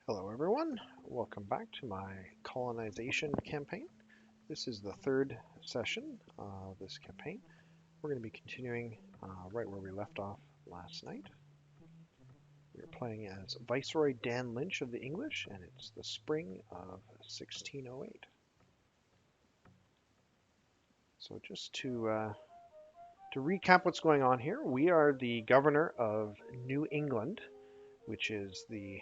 Hello everyone, welcome back to my colonization campaign. This is the third session of this campaign. We're going to be continuing right where we left off last night. We are playing as Viceroy Dan Lynch of the English, and it's the spring of 1608. So just to recap what's going on here, we are the governor of New England, which is the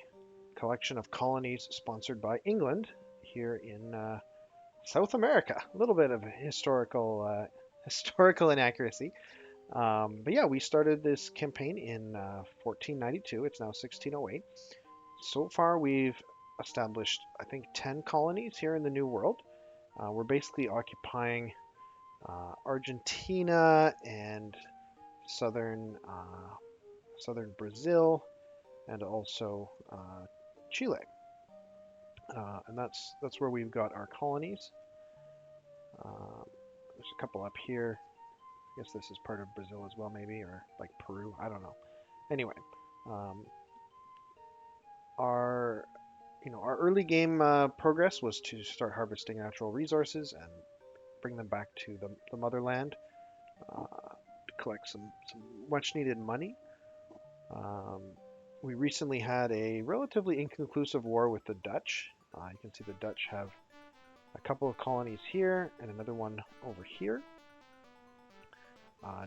collection of colonies sponsored by England here in South America. A little bit of historical inaccuracy, but yeah, we started this campaign in 1492. It's now 1608. So far, we've established, I think, 10 colonies here in the New World. We're basically occupying Argentina and southern Brazil, and also Chile. And that's where we've got our colonies. There's a couple up here. I guess this is part of Brazil as well, maybe, or like Peru. I don't know. Anyway, our early game progress was to start harvesting natural resources and bring them back to the motherland to collect some much needed money. We recently had a relatively inconclusive war with the Dutch. You can see the Dutch have a couple of colonies here and another one over here.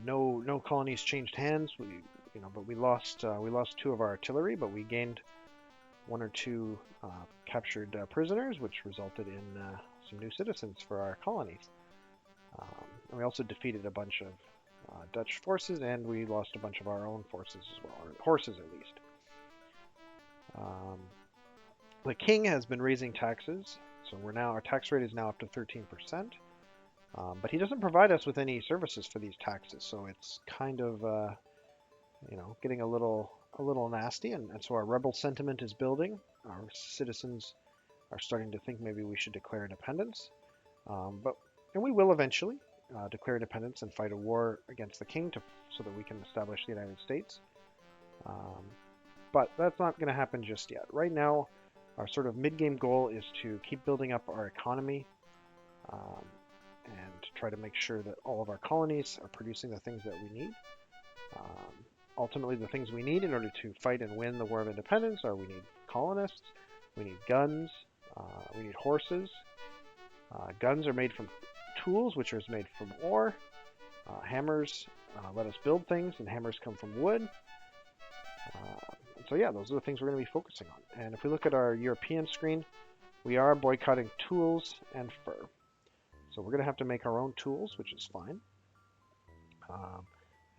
No colonies changed hands. But we lost two of our artillery, but we gained one or two captured prisoners, which resulted in some new citizens for our colonies. And we also defeated a bunch of Dutch forces, and we lost a bunch of our own forces as well, or horses at least. The king has been raising taxes, so our tax rate is now up to 13%. But he doesn't provide us with any services for these taxes, so it's kind of getting a little nasty, and so our rebel sentiment is building. Our citizens are starting to think maybe we should declare independence, and we will eventually declare independence and fight a war against the king so that we can establish the United States. But that's not going to happen just yet. Right now, our sort of mid-game goal is to keep building up our economy and try to make sure that all of our colonies are producing the things that we need. Ultimately, the things we need in order to fight and win the War of Independence are we need colonists, we need guns, we need horses, Guns are made from tools, which are made from ore. Hammers let us build things, and hammers come from wood. So yeah, those are the things we're going to be focusing on. And if we look at our European screen, we are boycotting tools and fur. So we're going to have to make our own tools, which is fine.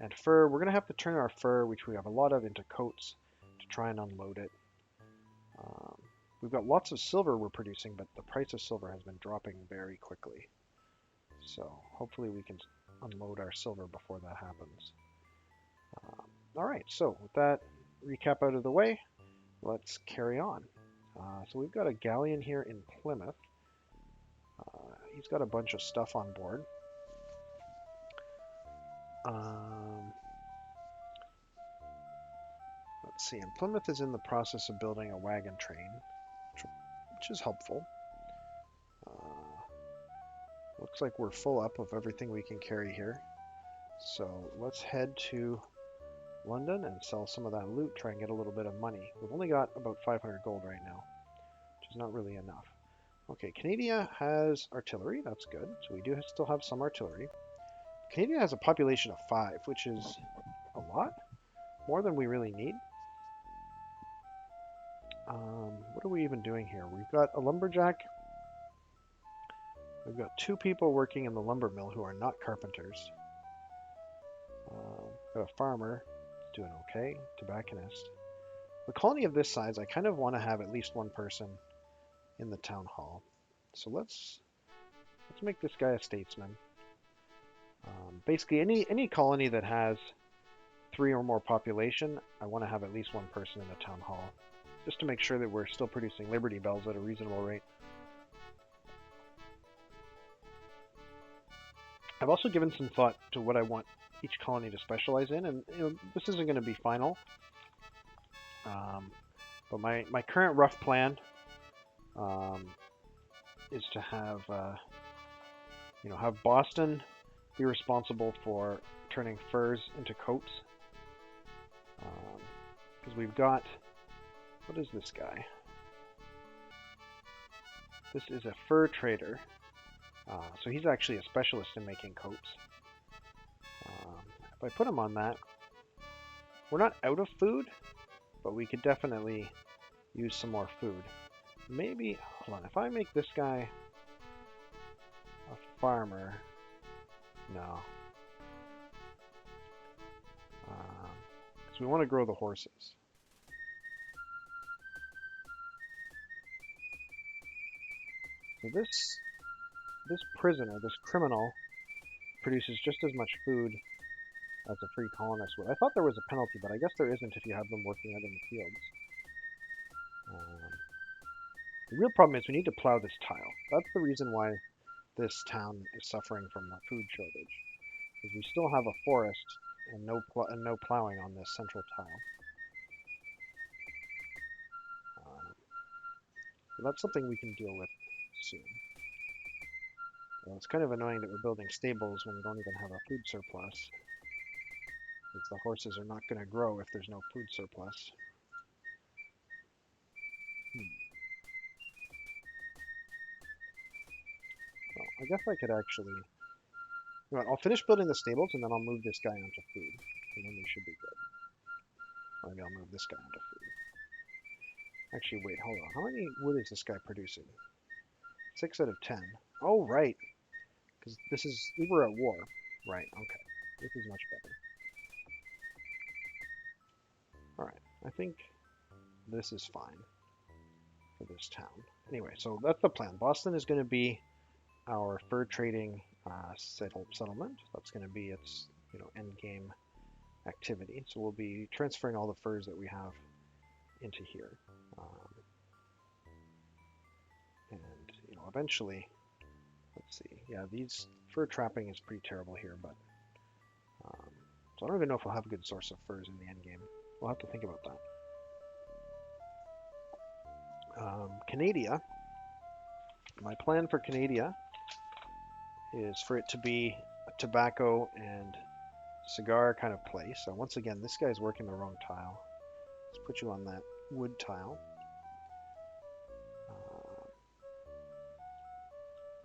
And fur, we're going to have to turn our fur, which we have a lot of, into coats to try and unload it. We've got lots of silver we're producing, but the price of silver has been dropping very quickly. So hopefully we can unload our silver before that happens. All right, so with that recap out of the way, let's carry on. So we've got a galleon here in Plymouth. He's got a bunch of stuff on board. Let's see, and Plymouth is in the process of building a wagon train, which is helpful. Looks like we're full up of everything we can carry here. So let's head to London and sell some of that loot, try and get a little bit of money. We've only got about 500 gold right now, which is not really enough. Okay, Canada has artillery, that's good. So we do still have some artillery. Canada has a population of 5, which is a lot, more than we really need. What are we even doing here? We've got a lumberjack. We've got 2 people working in the lumber mill who are not carpenters. Got a farmer doing okay, tobacconist. The colony of this size, I kind of want to have at least 1 person in the town hall. So let's make this guy a statesman. Basically, any colony that has 3 or more population, I want to have at least 1 person in the town hall, just to make sure that we're still producing Liberty Bells at a reasonable rate. I've also given some thought to what I want each colony to specialize in, and this isn't going to be final. But my current rough plan is to have have Boston be responsible for turning furs into coats, because we've got, what is this guy? This is a fur trader. So he's actually a specialist in making coats. If I put him on that, we're not out of food, but we could definitely use some more food. Maybe, hold on, if I make this guy a farmer, no. Because we want to grow the horses. So this prisoner, this criminal, produces just as much food as a free colonist would. I thought there was a penalty, but I guess there isn't if you have them working out in the fields. The real problem is we need to plow this tile. That's the reason why this town is suffering from a food shortage, because we still have a forest and no plowing on this central tile. So that's something we can deal with soon. Well, it's kind of annoying that we're building stables when we don't even have a food surplus, because the horses are not going to grow if there's no food surplus. Well, I guess I could actually... You know what, I'll finish building the stables and then I'll move this guy onto food, and then we should be good. Or maybe I'll move this guy onto food. Actually, wait, hold on. How many wood is this guy producing? 6 out of 10. Oh, right. Because we were at war. Right, okay. This is much better. Alright, I think this is fine for this town. Anyway, so that's the plan. Boston is going to be our fur trading settlement. That's going to be its end game activity. So we'll be transferring all the furs that we have into here. And eventually, let's see. Yeah, these fur trapping is pretty terrible here, but so I don't even know if we'll have a good source of furs in the end game. We'll have to think about that. Canada. My plan for Canada is for it to be a tobacco and cigar kind of place. So once again, this guy's working the wrong tile. Let's put you on that wood tile.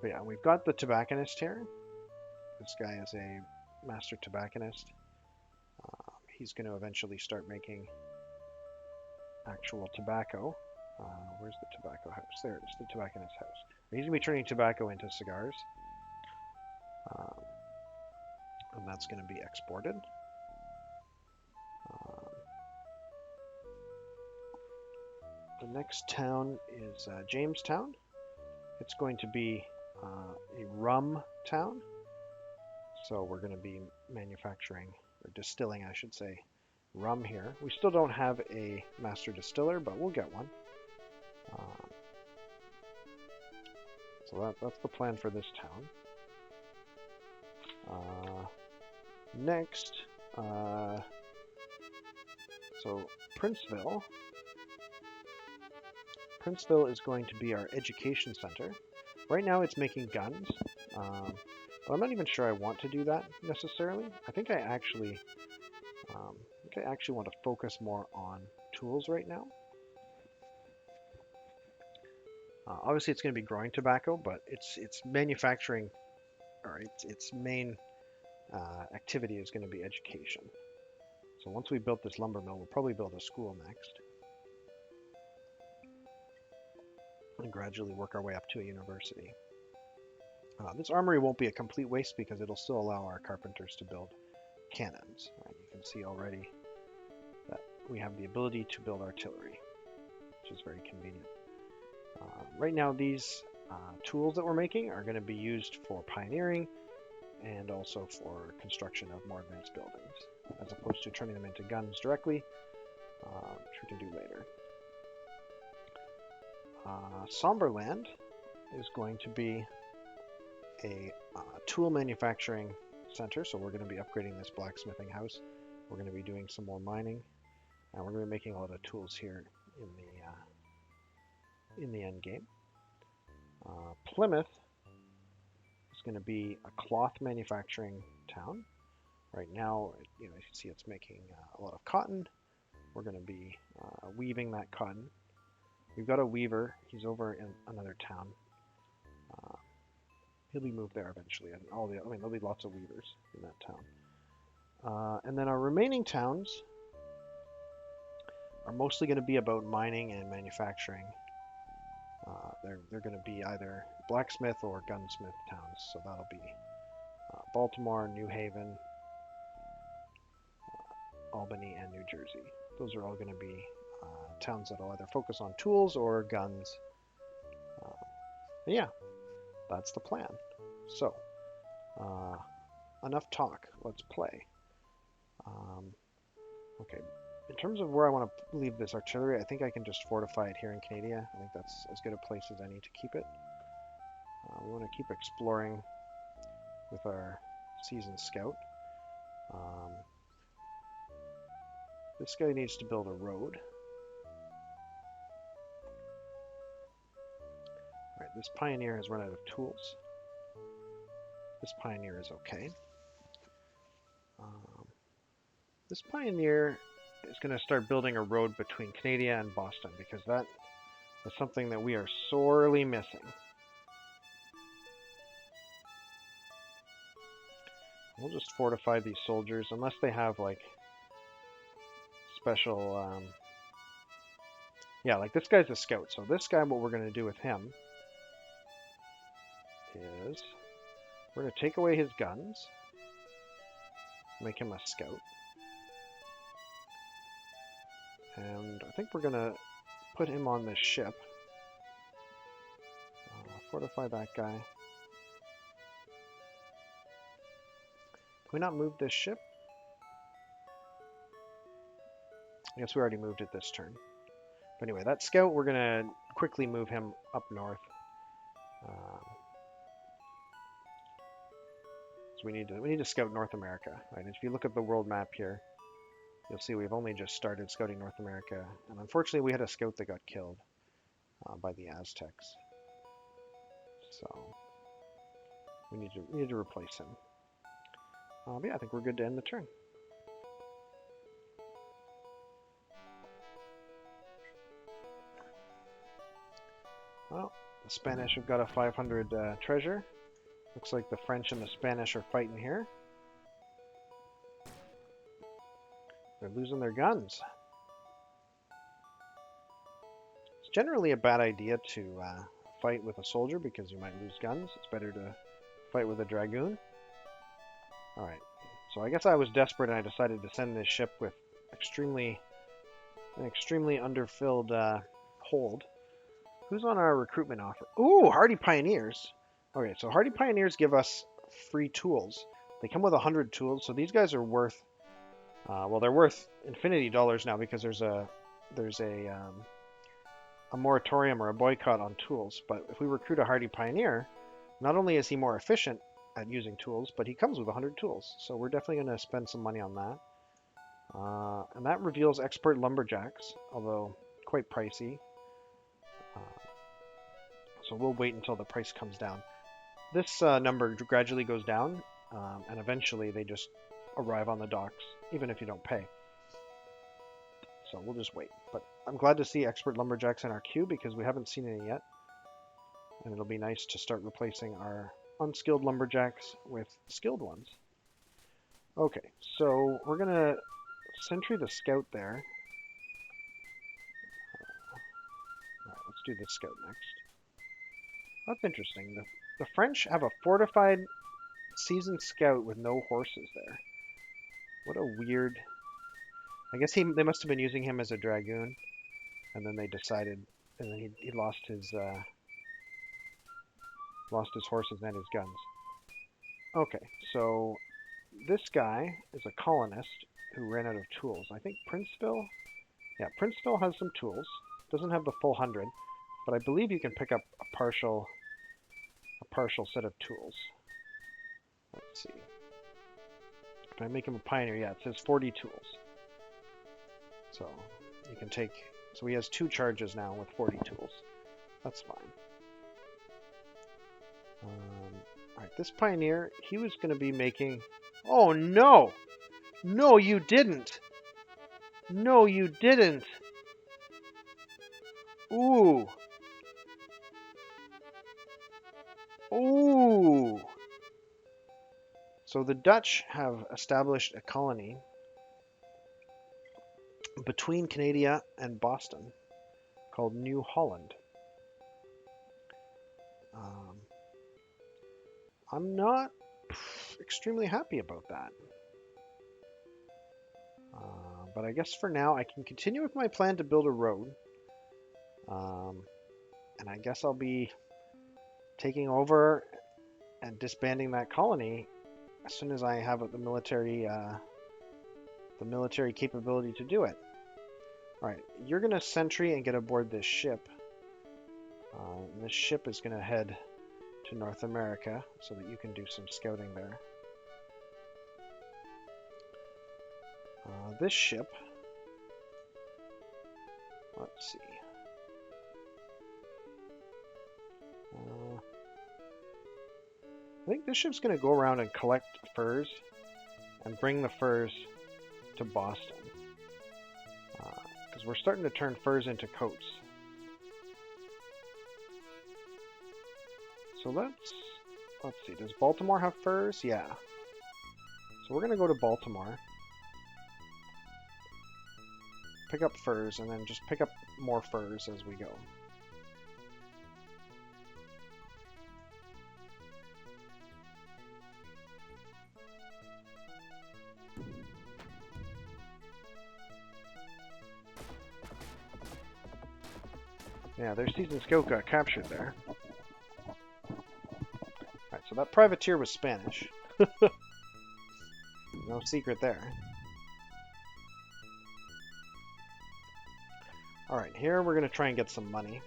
But yeah, we've got the tobacconist here. This guy is a master tobacconist. He's going to eventually start making actual tobacco. Where's the tobacco house? There it is, the tobacconist house. He's going to be turning tobacco into cigars. And that's going to be exported. The next town is Jamestown. It's going to be a rum town. So we're going to be manufacturing, or distilling, I should say, rum here. We still don't have a master distiller, but we'll get one. So that's the plan for this town. Next, so Princeville is going to be our education center. Right now it's making guns, but I'm not even sure I want to do that necessarily. I think I actually want to focus more on tools right now. Obviously it's going to be growing tobacco, but it's manufacturing, or its main activity is going to be education. So once we built this lumber mill, we'll probably build a school next. And gradually work our way up to a university. This armory won't be a complete waste because it'll still allow our carpenters to build cannons. Right? You can see already that we have the ability to build artillery, which is very convenient. Right now these tools that we're making are going to be used for pioneering and also for construction of more advanced buildings, as opposed to turning them into guns directly, which we can do later. Somberland is going to be a tool manufacturing center, so we're going to be upgrading this blacksmithing house. We're going to be doing some more mining, and we're going to be making a lot of tools here in the end game. Plymouth is going to be a cloth manufacturing town. Right now, you can see it's making a lot of cotton. We're going to be weaving that cotton. We've got a weaver. He's over in another town. He'll be moved there eventually. And there'll be lots of weavers in that town. And then our remaining towns are mostly going to be about mining and manufacturing. They're going to be either blacksmith or gunsmith towns. So that'll be Baltimore, New Haven, Albany, and New Jersey. Those are all going to be towns that will either focus on tools or guns. Yeah, that's the plan. So, enough talk. Let's play. Okay, in terms of where I want to leave this artillery, I think I can just fortify it here in Canada. I think that's as good a place as any to keep it. We want to keep exploring with our seasoned scout. This guy needs to build a road. Alright, this pioneer has run out of tools. This pioneer is okay. This pioneer is going to start building a road between Canada and Boston, because that is something that we are sorely missing. We'll just fortify these soldiers, unless they have like special... yeah, like this guy's a scout, so this guy, what we're going to do with him is we're going to take away his guns, make him a scout, and I think we're going to put him on this ship. Fortify that guy. Can we not move this ship? I guess we already moved it this turn. But anyway, that scout, we're going to quickly move him up north. So we need to scout North America, right? And if you look at the world map here, you'll see we've only just started scouting North America, and unfortunately we had a scout that got killed by the Aztecs. So we need to replace him. But yeah, I think we're good to end the turn. Well, The Spanish have got a 500 treasure. Looks like the French and the Spanish are fighting here. They're losing their guns. It's generally a bad idea to fight with a soldier because you might lose guns. It's better to fight with a dragoon. Alright, so I guess I was desperate and I decided to send this ship with an extremely underfilled hold. Who's on our recruitment offer? Ooh, Hardy Pioneers. Okay, so Hardy Pioneers give us free tools. They come with 100 tools, so these guys are worth, well, they're worth infinity dollars now because there's a moratorium or a boycott on tools. But if we recruit a Hardy Pioneer, not only is he more efficient at using tools, but he comes with 100 tools. So we're definitely going to spend some money on that. And that reveals expert lumberjacks, although quite pricey. So we'll wait until the price comes down. This number gradually goes down, and eventually they just arrive on the docks, even if you don't pay. So we'll just wait. But I'm glad to see expert lumberjacks in our queue because we haven't seen any yet. And it'll be nice to start replacing our unskilled lumberjacks with skilled ones. Okay, so we're going to sentry the scout there. Alright, let's do the scout next. That's interesting. The French have a fortified seasoned scout with no horses there. What a weird... I guess they must have been using him as a dragoon, and then they decided, and then he lost his horses and his guns. Okay, so this guy is a colonist who ran out of tools. I think Princeville? Yeah, Princeville has some tools. Doesn't have the full 100, but I believe you can pick up a partial set of tools. Let's see. Can I make him a pioneer? Yeah, it says 40 tools. So you can take. So he has 2 charges now with 40 tools. That's fine. Alright, this pioneer, he was going to be making... Oh, no! No, you didn't! No, you didn't! Ooh! Ooh! So the Dutch have established a colony between Canada and Boston called New Holland. I'm not extremely happy about that. But I guess for now I can continue with my plan to build a road. And I guess I'll be taking over and disbanding that colony as soon as I have the military capability to do it. Alright, you're going to sentry and get aboard this ship. And this ship is going to head to North America so that you can do some scouting there. This ship, let's see. I think this ship's going to go around and collect furs and bring the furs to Boston. Because we're starting to turn furs into coats. So let's see, does Baltimore have furs? Yeah. So we're going to go to Baltimore. Pick up furs and then just pick up more furs as we go. Yeah, their seasoned scout got captured there. Alright, so that privateer was Spanish. No secret there. Alright, here we're going to try and get some money.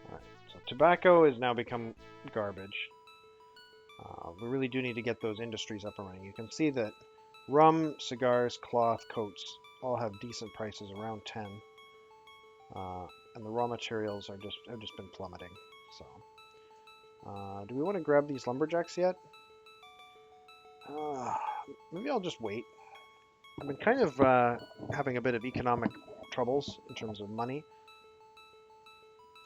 Alright, so tobacco has now become garbage. We really do need to get those industries up and running. You can see that rum, cigars, cloth, coats all have decent prices, around 10. And the raw materials have just been plummeting. So, do we want to grab these lumberjacks yet? Maybe I'll just wait. I've been kind of having a bit of economic troubles in terms of money.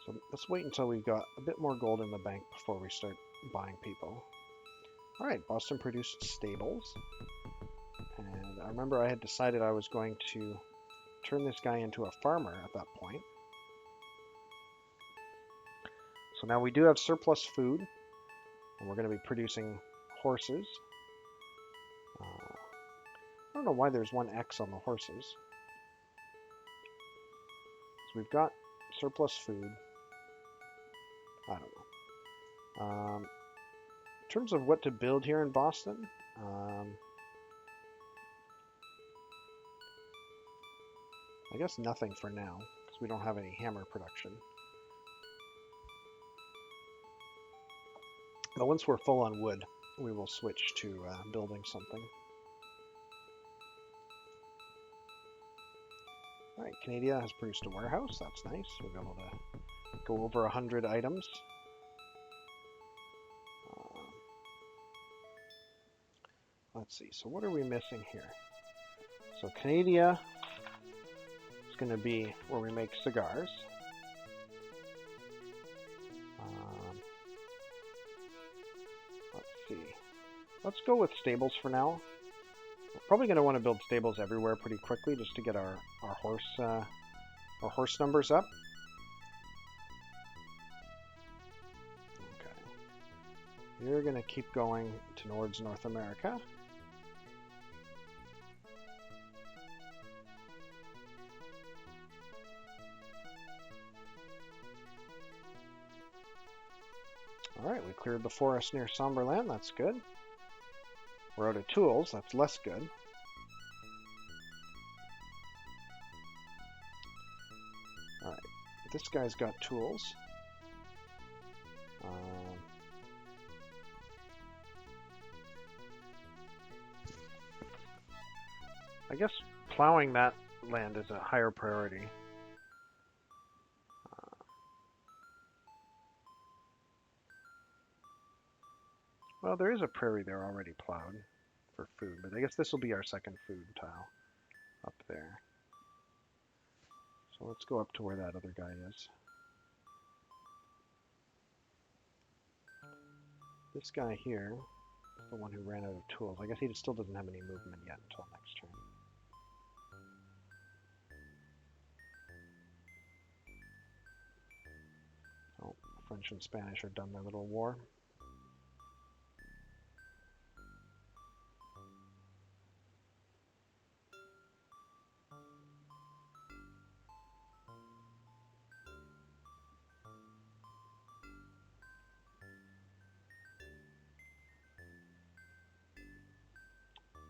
So let's wait until we've got a bit more gold in the bank before we start buying people. All right, Boston produced stables. And I remember I had decided I was going to turn this guy into a farmer at that point. So now we do have surplus food, and we're going to be producing horses. I don't know why there's one X on the horses. So we've got surplus food. I don't know. In terms of what to build here in Boston, I guess nothing for now, because we don't have any hammer production. But once we're full on wood, we will switch to building something. All right, Canada has produced a warehouse. That's nice. We'll be able to go over 100 items. Let's see. So what are we missing here? So Canada is going to be where we make cigars. Let's see. Let's go with stables for now. We're probably going to want to build stables everywhere pretty quickly just to get our horse numbers up. Okay. You're going to keep going towards North America. Alright, we cleared the forest near Somberland, that's good. We're out of tools, that's less good. Alright, this guy's got tools. I guess plowing that land is a higher priority. Well, there is a prairie there already plowed for food, but I guess this will be our second food tile up there. So let's go up to where that other guy is. This guy here is the one who ran out of tools. I guess he still doesn't have any movement yet until next turn. Oh, French and Spanish are done their little war.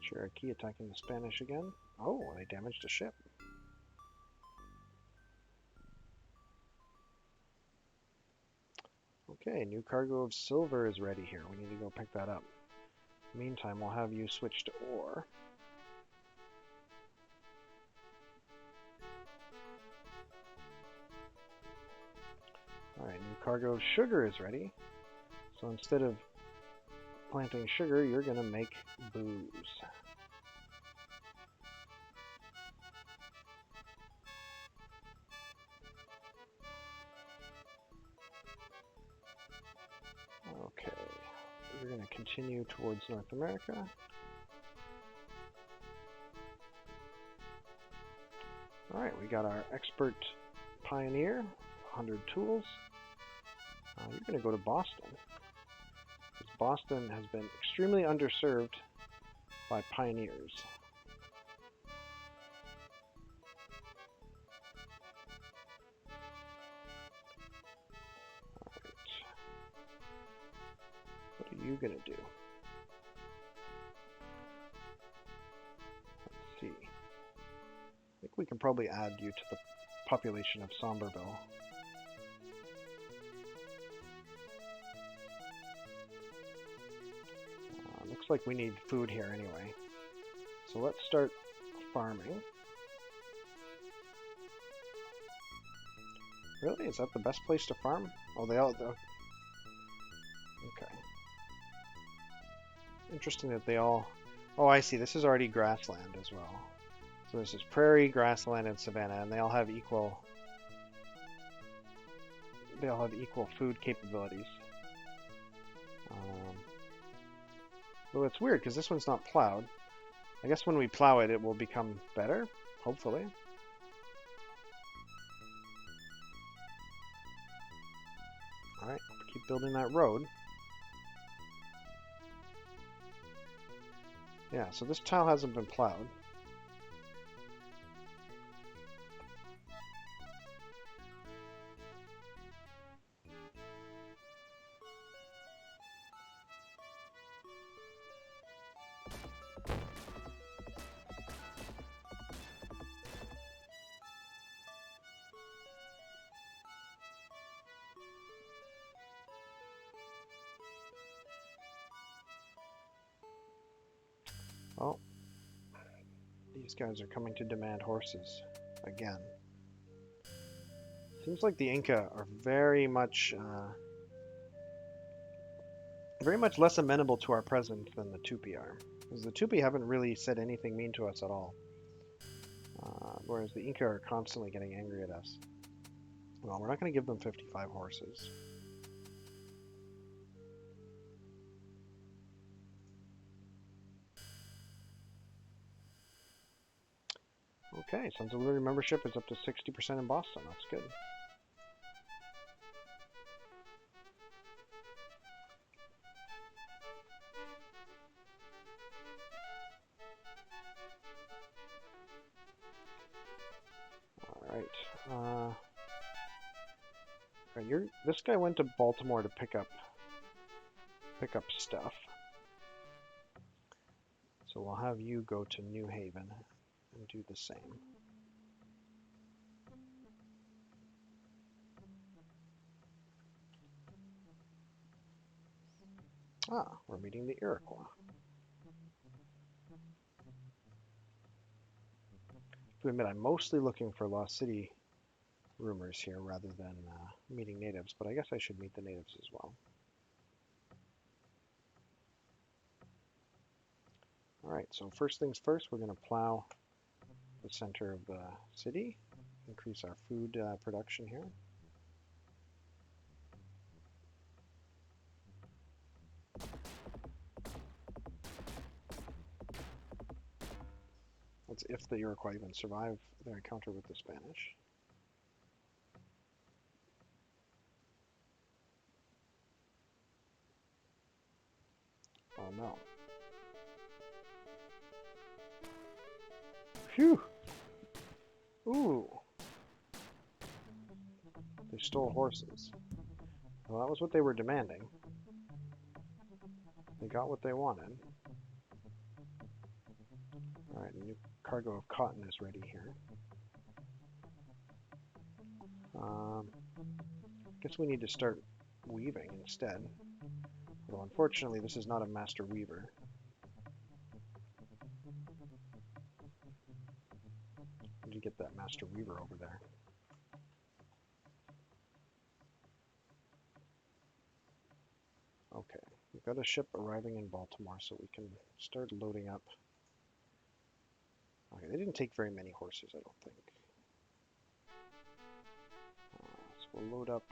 Cherokee attacking the Spanish again. Oh, they damaged a ship. Okay, new cargo of silver is ready here. We need to go pick that up. Meantime, we'll have you switch to ore. Alright, new cargo of sugar is ready. So instead of planting sugar, you're going to make booze. Okay, we're going to continue towards North America. Alright, we got our expert pioneer, 100 tools. You're going to go to Boston. Because Boston has been extremely underserved by pioneers. What are you going to do? Let's see. I think we can probably add you to the population of Somberville. Looks like we need food here anyway. So let's start farming. Really? Is that the best place to farm? Oh, they all... Okay. Interesting that they all Oh, I see. This is already grassland as well. So this is prairie, grassland, and savanna, and they all have equal. They all have equal food capabilities. Well, it's weird because this one's not plowed. I guess when we plow it, it will become better, hopefully. Alright, keep building that road. Yeah, so this tile hasn't been plowed. Oh, these guys are coming to demand horses again. Seems like the Inca are very much less amenable to our presence than the Tupi are. Because the Tupi haven't really said anything mean to us at all. Whereas the Inca are constantly getting angry at us. Well, we're not going to give them 55 horses. Okay, Sons of Liberty membership is up to 60% in Boston. That's good. Alright. This guy went to Baltimore to pick up stuff. So we'll have you go to New Haven and do the same. Ah, we're meeting the Iroquois. To admit, I'm mostly looking for Lost City rumors here rather than meeting natives, but I guess I should meet the natives as well. Alright, so first things first, we're going to plow the center of the city, increase our food production here. That's if the Iroquois even survive their encounter with the Spanish. Oh no. Phew! Ooh! They stole horses. Well, that was what they were demanding. They got what they wanted. Alright, a new cargo of cotton is ready here. Guess we need to start weaving instead. Although unfortunately this is not a master weaver. Need to get that master weaver over there. Okay, we've got a ship arriving in Baltimore, so we can start loading up. Okay, they didn't take very many horses, I don't think. So we'll load up.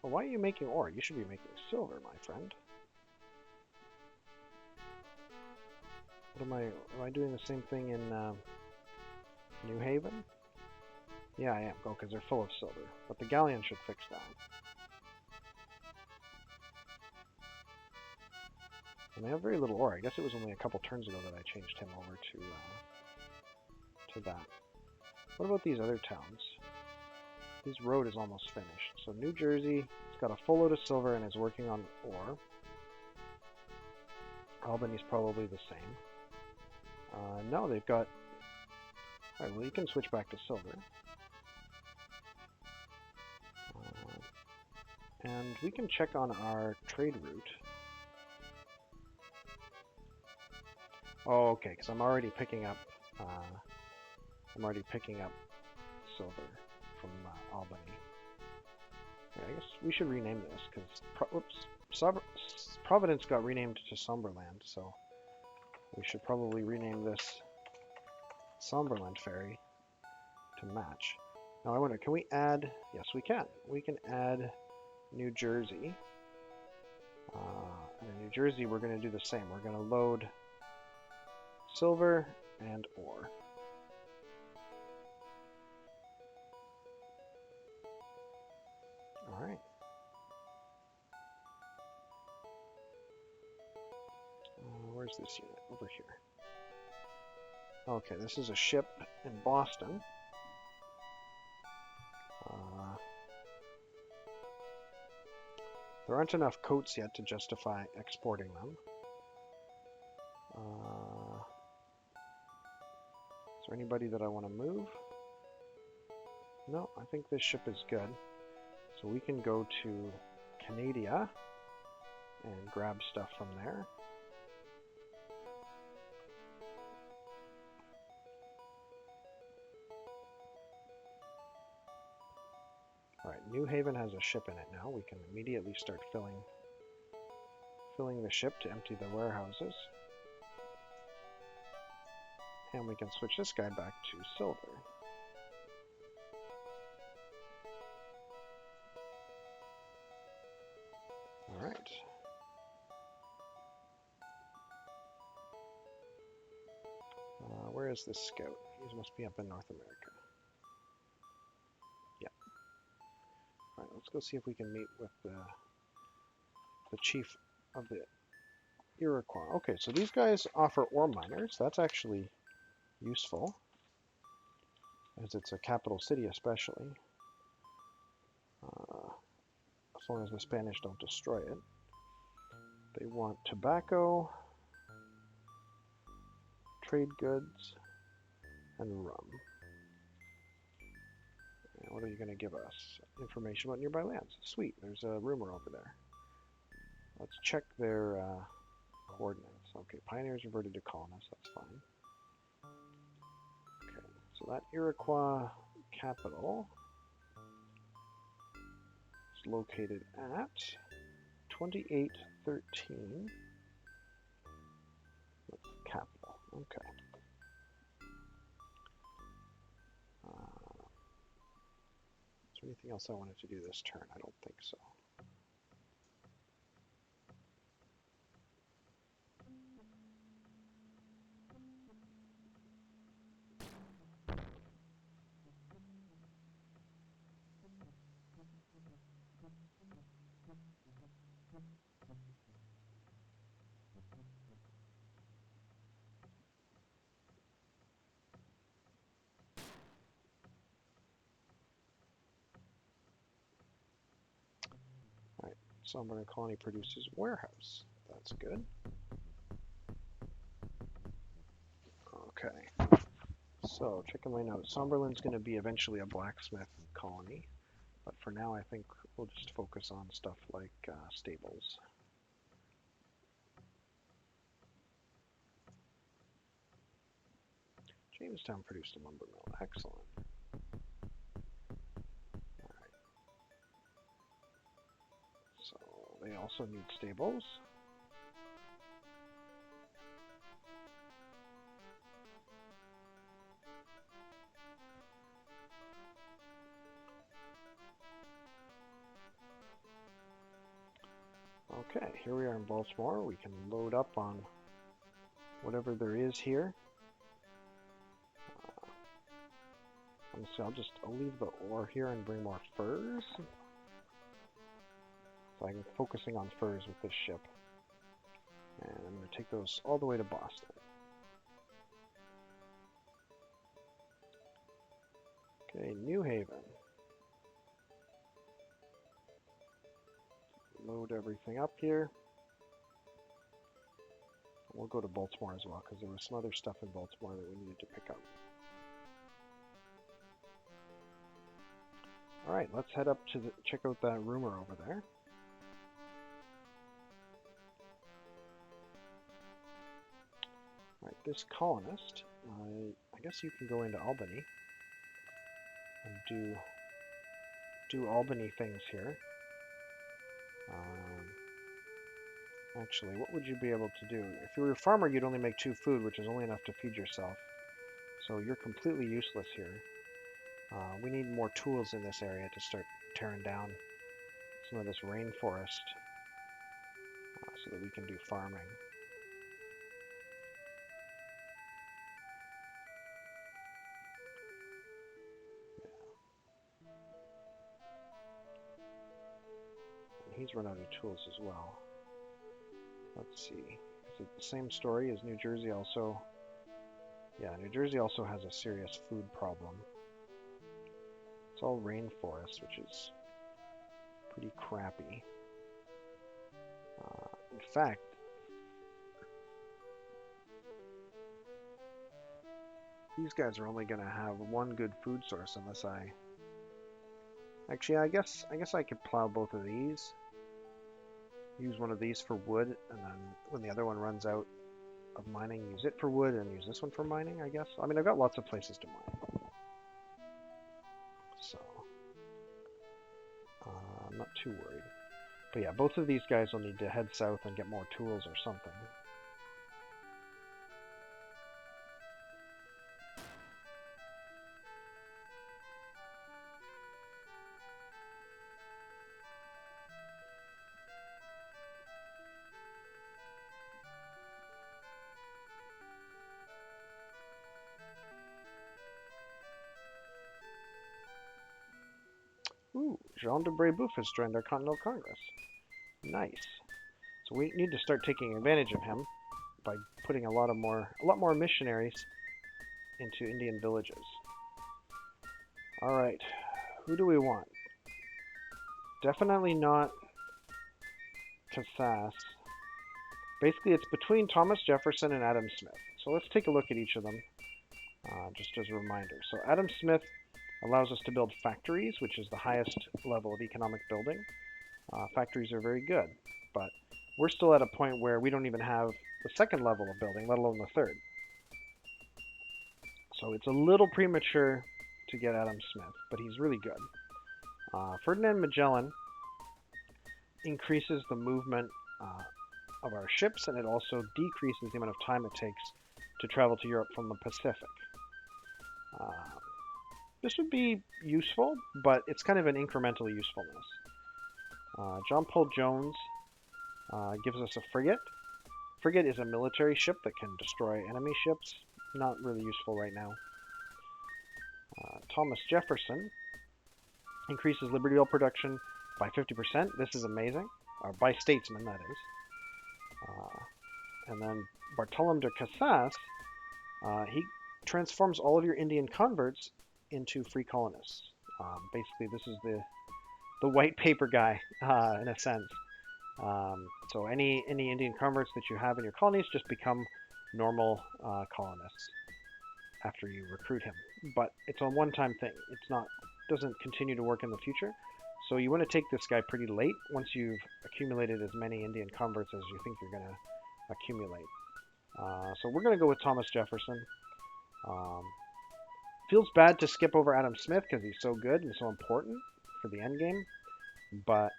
Well, why are you making ore? You should be making silver, my friend. What am I doing the same thing in New Haven? Yeah, I am. Go, because they're full of silver. But the galleon should fix that. And they have very little ore. I guess it was only a couple turns ago that I changed him over to that. What about these other towns? His road is almost finished. So New Jersey, it's got a full load of silver and is working on ore. Albany's probably the same. No, they've got... Alright, well you can switch back to silver. And we can check on our trade route. Oh, okay, because I'm already picking up silver from Albany. Yeah, I guess we should rename this because Providence got renamed to Somberland, so We should probably rename this Somberland Ferry to match. Now I wonder, can we add, yes we can. We can add New Jersey. And in New Jersey we're going to do the same. We're going to load silver and ore. Alright. Where's this unit? Over here. Okay, this is a ship in Boston. There aren't enough coats yet to justify exporting them. Is there anybody that I want to move? No, I think this ship is good. So we can go to Canada and grab stuff from there. Alright, New Haven has a ship in it now. We can immediately start filling the ship to empty the warehouses. And we can switch this guy back to silver. Alright. Where is this scout? He must be up in North America. Yeah. Alright, let's go see if we can meet with the chief of the Iroquois. Okay, so these guys offer ore miners. That's actually useful, as it's a capital city especially. As long as the Spanish don't destroy it. They want tobacco, trade goods, and rum. And what are you going to give us? Information about nearby lands. Sweet, there's a rumor over there. Let's check their coordinates. Okay, pioneers reverted to colonists, that's fine. Okay, so that Iroquois capital is located at 2813. That's the capital, okay. Is there anything else I wanted to do this turn? I don't think so. Alright, Somberland Colony produces warehouse. That's good. Okay. So, checking my notes. Somberland's going to be eventually a blacksmith colony. But for now, I think we'll just focus on stuff like stables. Jamestown produced a lumber mill. Excellent. Alright. So, they also need stables. Okay, here we are in Baltimore. We can load up on whatever there is here. I'll leave the ore here and bring more furs. So I'm focusing on furs with this ship. And I'm going to take those all the way to Boston. Okay, New Haven. Load everything up here. We'll go to Baltimore as well, because there was some other stuff in Baltimore that we needed to pick up. Alright, let's head up to check out that rumor over there. Alright, this colonist, I guess you can go into Albany and do Albany things here. Actually, what would you be able to do? If you were a farmer, you'd only make 2 food, which is only enough to feed yourself. So you're completely useless here. We need more tools in this area to start tearing down some of this rainforest so that we can do farming. And he's run out of tools as well. Let's see. Is it the same story as New Jersey also? Yeah, New Jersey also has a serious food problem. It's all rainforest, which is pretty crappy. In fact, these guys are only going to have one good food source unless I... Actually, I guess I could plow both of these. Use one of these for wood, and then when the other one runs out of mining, use it for wood, and use this one for mining, I guess. I mean, I've got lots of places to mine. So, I'm not too worried. But yeah, both of these guys will need to head south and get more tools or something. Ooh, Jean de Brébeuf has joined our Continental Congress. Nice. So we need to start taking advantage of him by putting a lot more missionaries into Indian villages. All right, who do we want? Definitely not Cassas. Basically, it's between Thomas Jefferson and Adam Smith. So let's take a look at each of them, just as a reminder. So Adam Smith allows us to build factories, which is the highest level of economic building. Factories are very good, but we're still at a point where we don't even have the second level of building, let alone the third. So it's a little premature to get Adam Smith, but he's really good. Ferdinand Magellan increases the movement of our ships, and it also decreases the amount of time it takes to travel to Europe from the Pacific. This would be useful, but it's kind of an incremental usefulness. John Paul Jones gives us a frigate. Frigate is a military ship that can destroy enemy ships. Not really useful right now. Thomas Jefferson increases Liberty Oil production by 50%. This is amazing. By statesmen, that is. And then Bartolome de Cassas, he transforms all of your Indian converts into free colonists. Basically, this is the white paper guy, in a sense. So any Indian converts that you have in your colonies just become normal colonists after you recruit him. But it's a one-time thing. Doesn't continue to work in the future. So you want to take this guy pretty late once you've accumulated as many Indian converts as you think you're going to accumulate. So we're going to go with Thomas Jefferson. Feels bad to skip over Adam Smith because he's so good and so important for the end game. But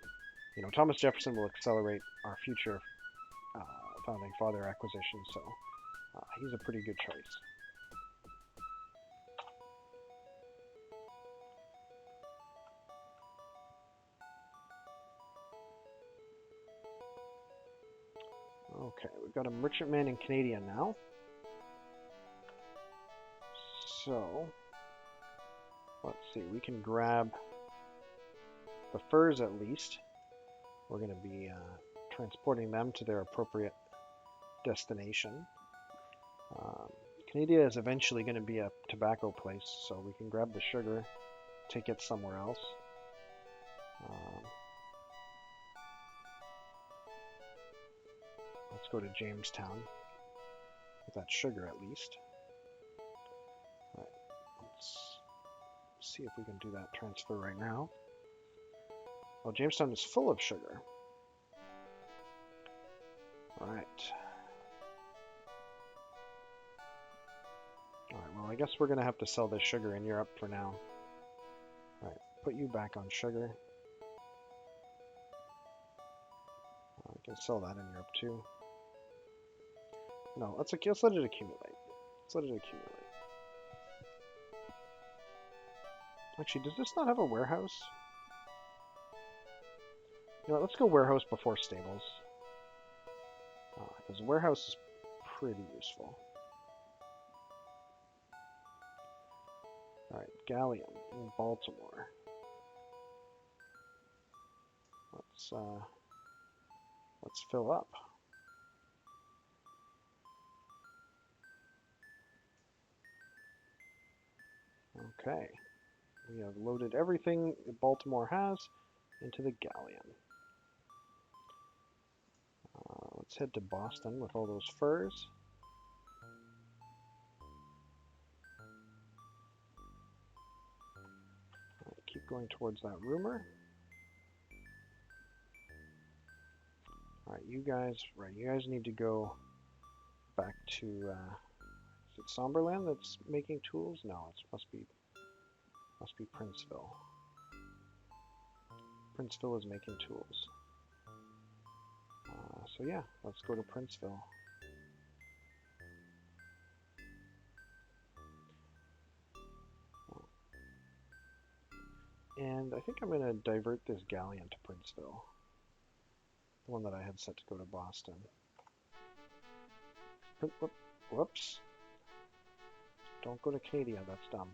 Thomas Jefferson will accelerate our future founding father acquisition, so he's a pretty good choice. Okay, we've got a merchantman and Canadian now. So, let's see, we can grab the furs at least. We're going to be transporting them to their appropriate destination. Canada is eventually going to be a tobacco place, so we can grab the sugar, take it somewhere else. Let's go to Jamestown with that sugar at least. All right, let's see if we can do that transfer right now. Well, Jamestown is full of sugar. All right. All right, well, I guess we're going to have to sell this sugar in Europe for now. All right, put you back on sugar. Can sell that in Europe too. No, let's let it accumulate. Let's let it accumulate. Actually, does this not have a warehouse? You know what, let's go warehouse before stables. Because a warehouse is pretty useful. Alright, Galleon in Baltimore. Let's fill up. Okay. We have loaded everything that Baltimore has into the Galleon. Let's head to Boston with all those furs. Right, keep going towards that rumor. Alright, you guys need to go back to, is it Somberland that's making tools? No, it must be Princeville. Princeville is making tools. So yeah, let's go to Princeville. And I think I'm going to divert this galleon to Princeville. The one that I had set to go to Boston. Whoops. Don't go to Acadia, that's dumb.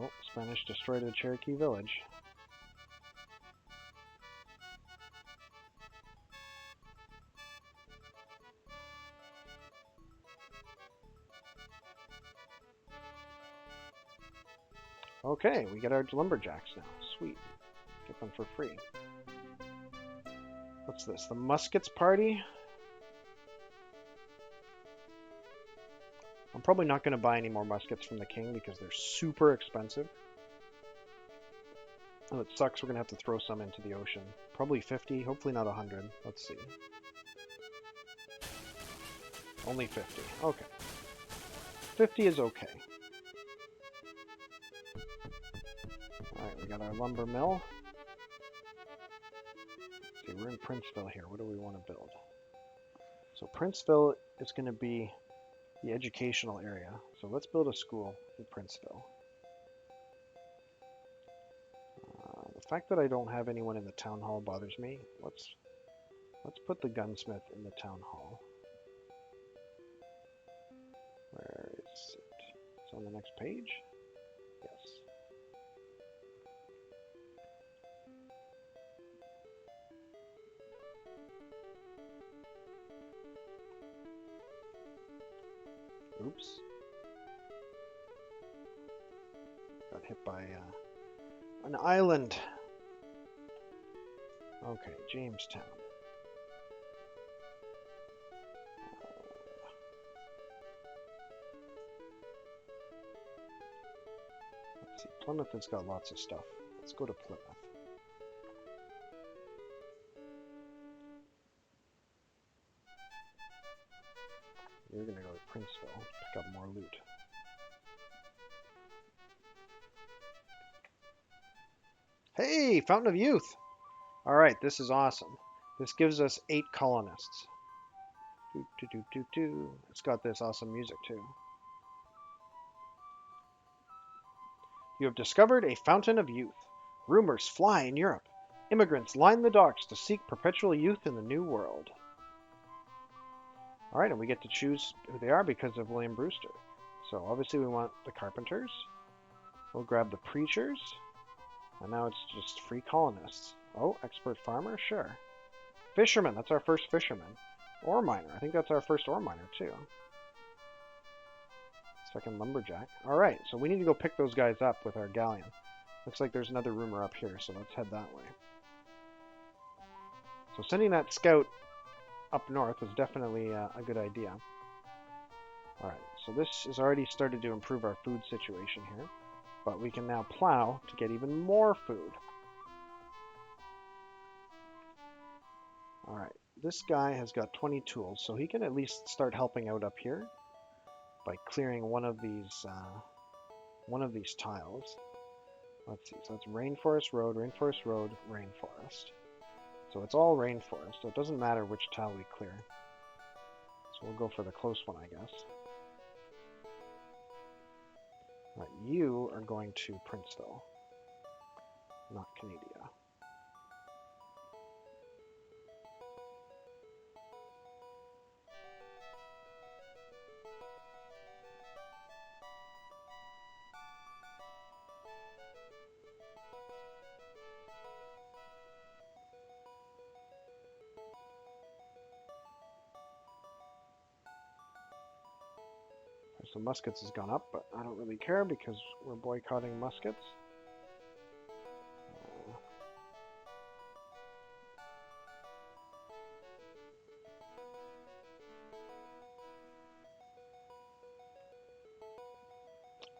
Oh, Spanish destroyed a Cherokee village. Okay, we get our lumberjacks now. Sweet. Get them for free. What's this? The Muskets Party? I'm probably not going to buy any more muskets from the king because they're super expensive. Oh, it sucks. We're going to have to throw some into the ocean. Probably 50, hopefully not 100. Let's see. Only 50. Okay. 50 is okay. Alright, we got our lumber mill. Okay, we're in Princeville here. What do we want to build? So Princeville is going to be the educational area. So let's build a school in Princeville. The fact that I don't have anyone in the town hall bothers me. Let's put the gunsmith in the town hall. Where is it? It's on the next page? Yes. Oops. Got hit by an island. Okay, Jamestown. Let's see, Plymouth has got lots of stuff. Let's go to Plymouth. You're gonna go to Princeville, pick up more loot. Hey, Fountain of Youth! Alright, this is awesome. This gives us 8 colonists. It's got this awesome music too. You have discovered a Fountain of Youth. Rumors fly in Europe. Immigrants line the docks to seek perpetual youth in the New World. Alright, and we get to choose who they are because of William Brewster. So obviously we want the carpenters. We'll grab the preachers. And now it's just free colonists. Oh, expert farmer? Sure. Fisherman, that's our first fisherman. Ore miner, I think that's our first ore miner too. Second lumberjack. Alright, so we need to go pick those guys up with our galleon. Looks like there's another rumor up here, so let's head that way. So sending that scout up north is definitely a good idea. Alright, so this has already started to improve our food situation here. But we can now plow to get even more food. Alright, this guy has got 20 tools, so he can at least start helping out up here. by clearing one of these tiles. Let's see. So it's rainforest road, rainforest road, rainforest. So it's all rainforest. So it doesn't matter which tile we clear. So we'll go for the close one, I guess. Right, you are going to Princeville, not Canada. So muskets has gone up, but I don't really care because we're boycotting muskets.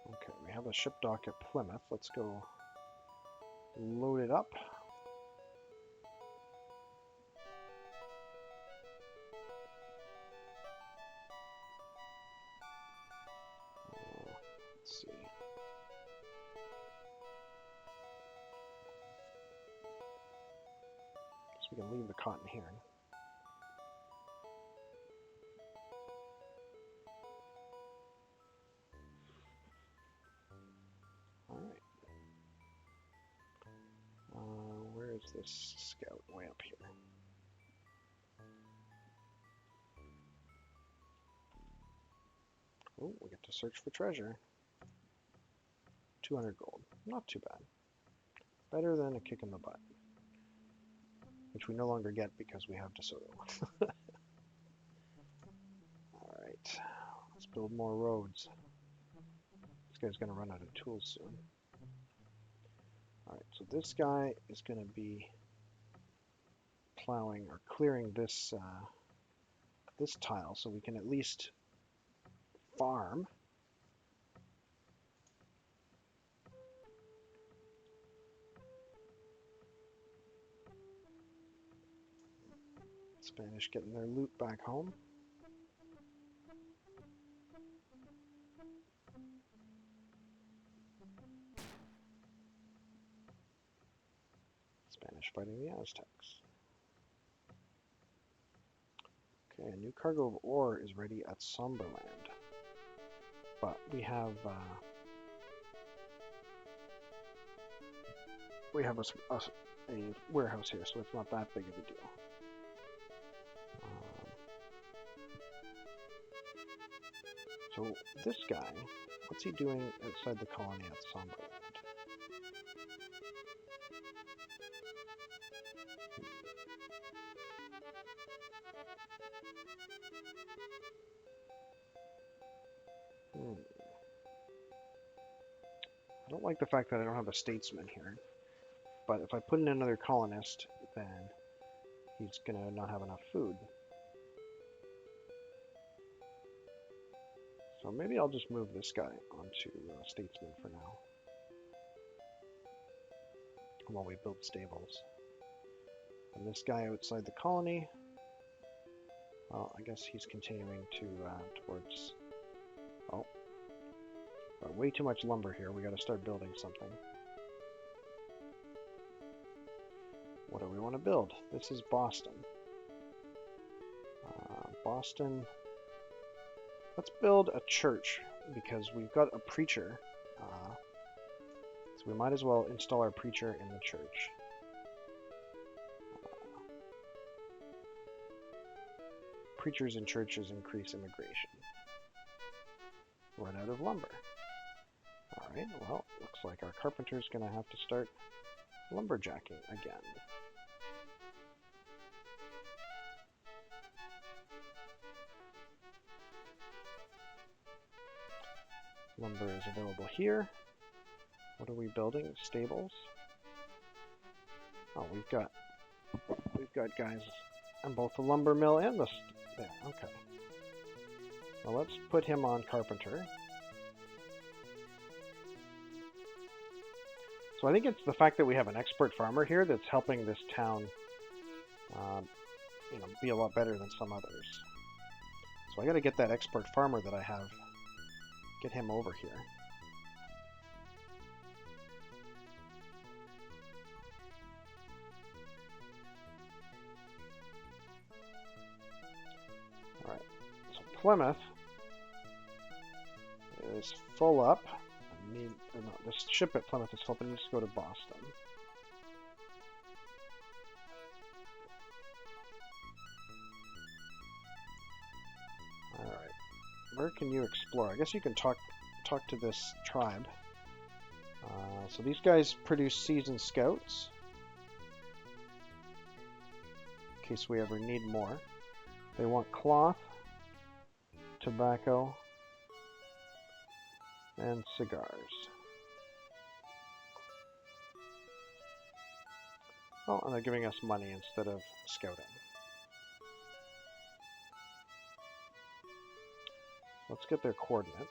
Okay, we have a ship dock at Plymouth. Let's go load it up. Let's see. So we can leave the cotton here. Alright. Where is this scout? Way up here. Oh, we get to search for treasure. 200 gold. Not too bad. Better than a kick in the butt. Which we no longer get because we have DeSoto. Alright. Let's build more roads. This guy's going to run out of tools soon. Alright, so this guy is going to be plowing or clearing this this tile so we can at least farm. Spanish getting their loot back home. Spanish fighting the Aztecs. Okay, a new cargo of ore is ready at Somberland. But we have a warehouse here, so it's not that big of a deal. So this guy, what's he doing outside the colony at Somberland? I don't like the fact that I don't have a statesman here, but if I put in another colonist, then he's gonna not have enough food. So maybe I'll just move this guy onto statesman for now, while we build stables. And this guy outside the colony, well, I guess he's continuing to towards. Oh. Got way too much lumber here. We got to start building something. What do we want to build? This is Boston. Boston. Let's build a church because we've got a preacher. So we might as well install our preacher in the church. Preachers in churches increase immigration. Run out of lumber. Alright, well, looks like our carpenter's going to have to start lumberjacking again. Lumber is available here. What are we building? Stables? Oh, we've got guys on both the lumber mill and the there. Okay. Well, let's put him on carpenter. So I think it's the fact that we have an expert farmer here that's helping this town, be a lot better than some others. So I got to get that expert farmer that I have get him over here. Alright, so Plymouth is full up. No, this ship at Plymouth is full up. I need to go to Boston. Alright, where can you explore? I guess you can talk to this tribe. So these guys produce seasoned scouts, in case we ever need more. They want cloth, tobacco, and cigars. Oh, and they're giving us money instead of scouting. Let's get their coordinates.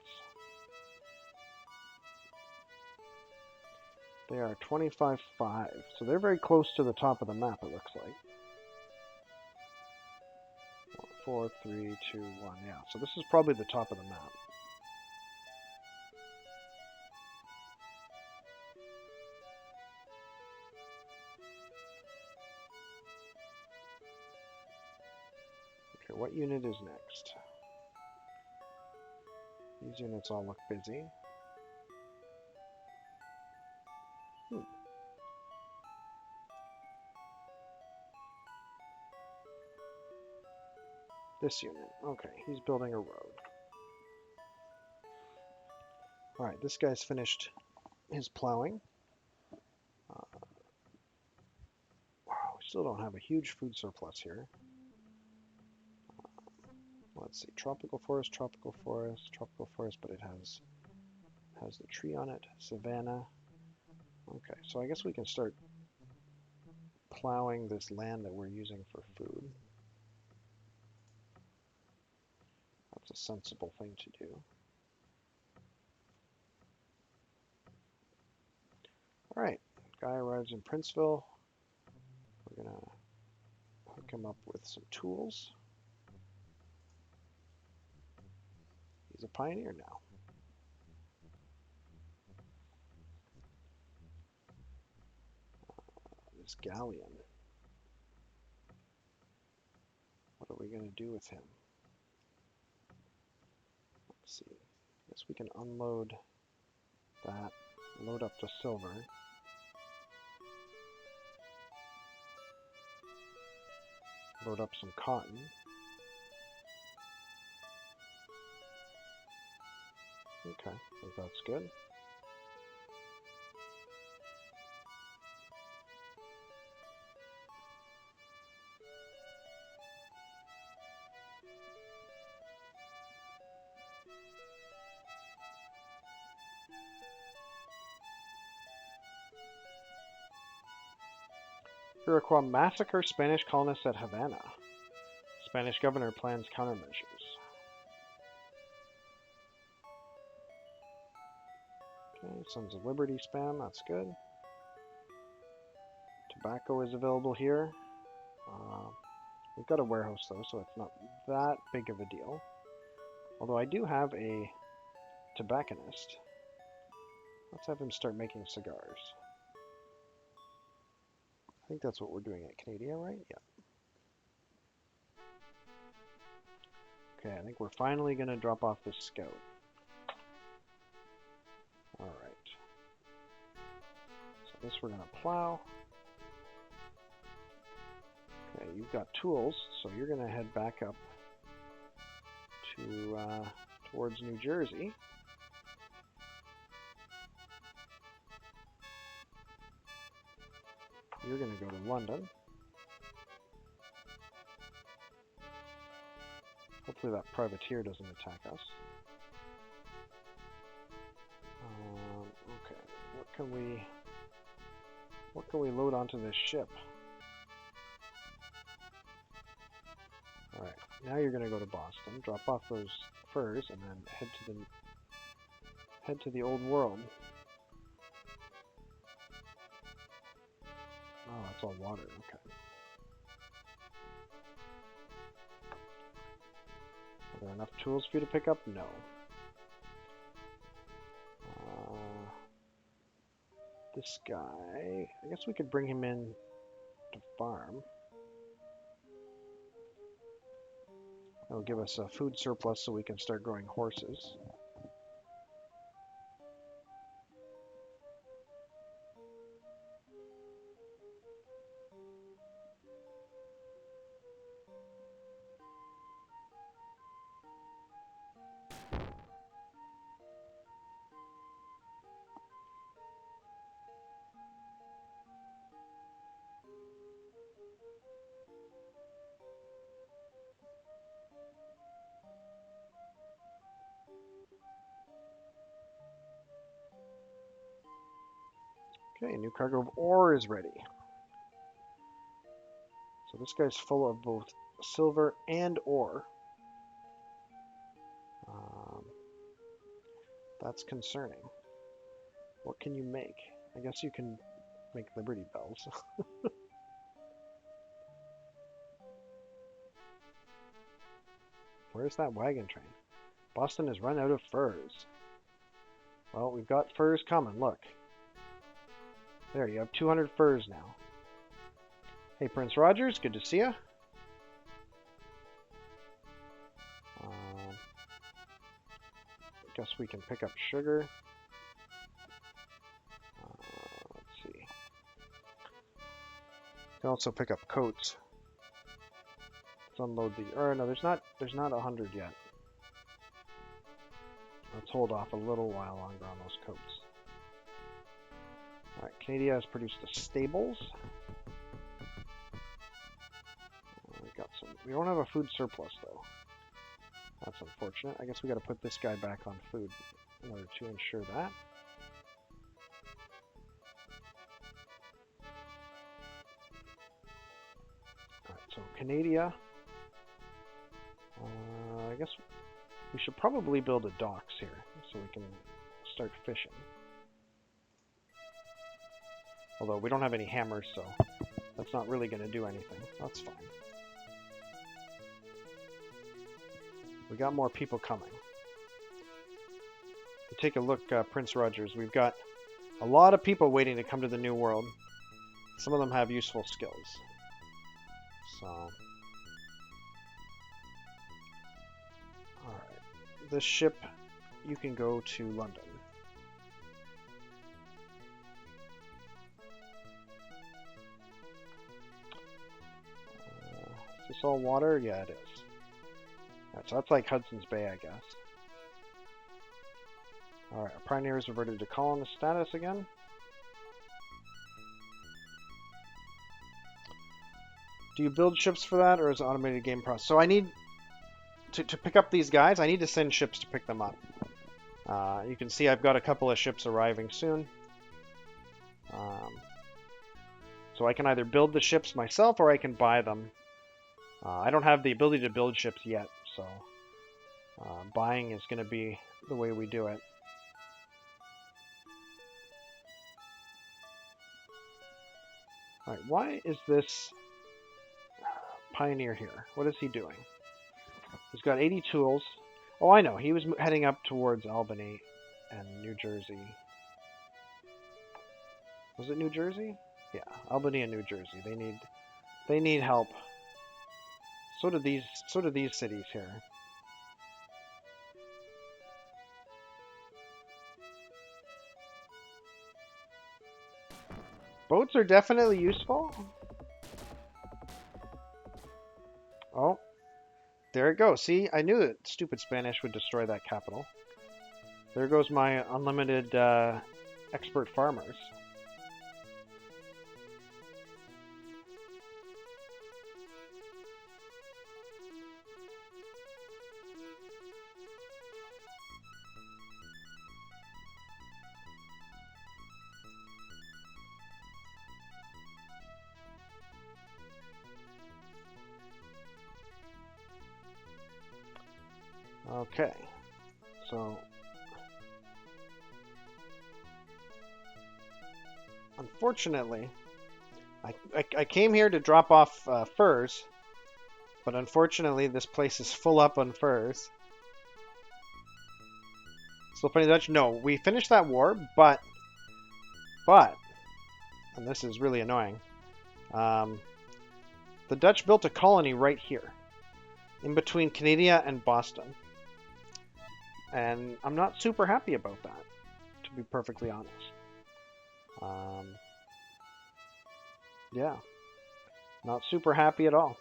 They are 25.5, so they're very close to the top of the map, it looks like. 4, 3, 2, 1, yeah. So this is probably the top of the map. Okay, what unit is next? These units all look busy. This unit. Okay, he's building a road. Alright, this guy's finished his plowing. Wow, we still don't have a huge food surplus here. Let's see, tropical forest, but it has the tree on it, savanna. Okay, so I guess we can start plowing this land that we're using for food. That's a sensible thing to do. Alright, guy arrives in Princeville. We're gonna hook him up with some tools. He's a pioneer now. This galleon. What are we gonna do with him? Let's see. I guess we can unload that, load up the silver. Load up some cotton. Okay, I think that's good. Iroquois massacre Spanish colonists at Havana. Spanish governor plans countermeasures. Okay, Sons of Liberty spam, that's good. Tobacco is available here. We've got a warehouse though, so it's not that big of a deal. Although I do have a tobacconist. Let's have him start making cigars. I think that's what we're doing at Canada, right? Yeah. Okay, I think we're finally going to drop off this scout. Alright. So this we're going to plow. Okay, you've got tools, so you're going to head back up to towards New Jersey. You're going to go to London. Hopefully that privateer doesn't attack us. Okay, what can we load onto this ship? Alright, now you're going to go to Boston, drop off those furs, and then head to the old world. Oh, that's all water, okay. Are there enough tools for you to pick up? No. This guy, I guess we could bring him in to farm. That'll give us a food surplus so we can start growing horses. Okay, a new cargo of ore is ready. So this guy's full of both silver and ore. That's concerning. What can you make? I guess you can make Liberty Bells. Where's that wagon train? Boston has run out of furs. Well, we've got furs coming, look. There, you have 200 furs now. Hey, Prince Rogers, good to see you. Guess we can pick up sugar. Let's see. We can also pick up coats. Let's unload the. Or no, there's not 100 yet. Let's hold off a little while longer on those coats. All right, Canada has produced the stables. We got some. We don't have a food surplus though. That's unfortunate. I guess we got to put this guy back on food in order to ensure that. Alright, so Canada. I guess we should probably build a docks here so we can start fishing. Although we don't have any hammers, so that's not really going to do anything. That's fine. We got more people coming. Take a look, Prince Rogers. We've got a lot of people waiting to come to the New World. Some of them have useful skills. So, alright. This ship, you can go to London. Is this all water? Yeah, it is. So that's like Hudson's Bay, I guess. Alright, our pioneers reverted to colonist status again. Do you build ships for that, or is it automated game process? So I need to pick up these guys. I need to send ships to pick them up. You can see I've got a couple of ships arriving soon. So I can either build the ships myself, or I can buy them. I don't have the ability to build ships yet, so buying is going to be the way we do it. Alright, why is this pioneer here? What is he doing? He's got 80 tools. Oh, I know. He was heading up towards Albany and New Jersey. Was it New Jersey? Yeah, Albany and New Jersey. They need help. So do these cities here. Boats are definitely useful. Oh, there it goes. See, I knew that stupid Spanish would destroy that capital. There goes my unlimited expert farmers. Okay, so unfortunately, I came here to drop off furs, but unfortunately this place is full up on furs. So funny Dutch, no, we finished that war, but and this is really annoying. The Dutch built a colony right here, in between Canada and Boston. And I'm not super happy about that, to be perfectly honest. Yeah, not super happy at all.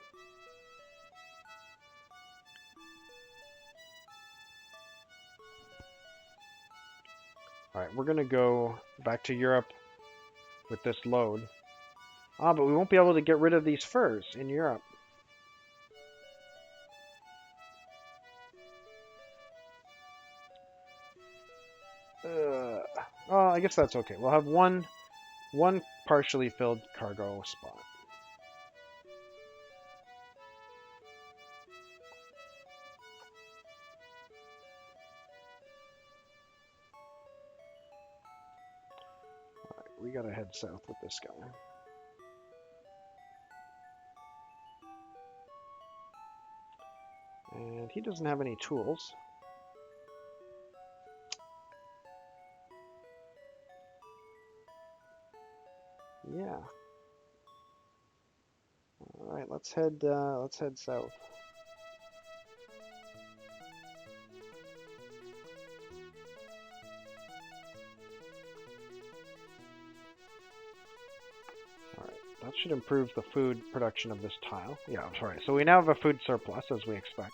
All right, we're going to go back to Europe with this load. Ah, but we won't be able to get rid of these furs in Europe. Oh, I guess that's okay. We'll have one partially filled cargo spot. All right, we gotta head south with this guy. And he doesn't have any tools. Yeah. All right, let's head south. All right, that should improve the food production of this tile. Yeah, sorry. So we now have a food surplus, as we expect.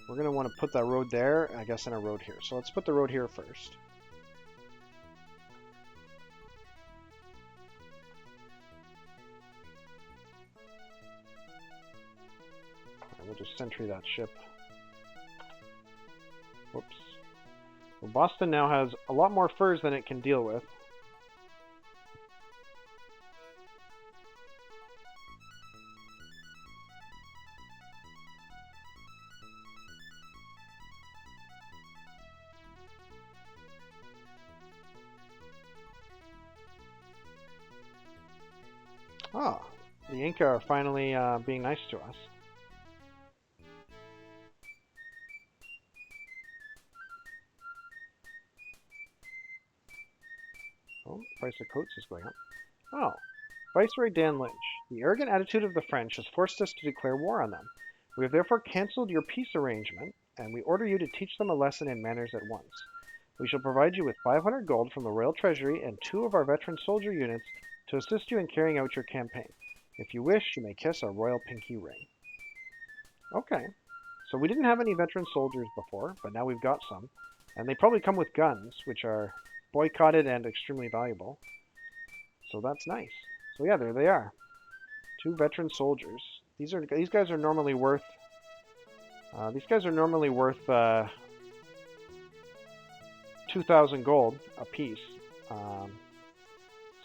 We're going to want to put that road there, I guess, and a road here. So let's put the road here first. We'll just sentry that ship. Whoops. Well, Boston now has a lot more furs than it can deal with. Oh, the Inca are finally being nice to us. Oh, price of coats is going up. Oh, Viceroy Dan Lynch. The arrogant attitude of the French has forced us to declare war on them. We have therefore cancelled your peace arrangement, and we order you to teach them a lesson in manners at once. We shall provide you with 500 gold from the Royal Treasury and 2 of our veteran soldier units to assist you in carrying out your campaign. If you wish, you may kiss our royal pinky ring. Okay. So we didn't have any veteran soldiers before, but now we've got some. And they probably come with guns, which are boycotted and extremely valuable. So that's nice. So yeah, there they are. 2 veteran soldiers. These guys are normally worth 2,000 gold a piece.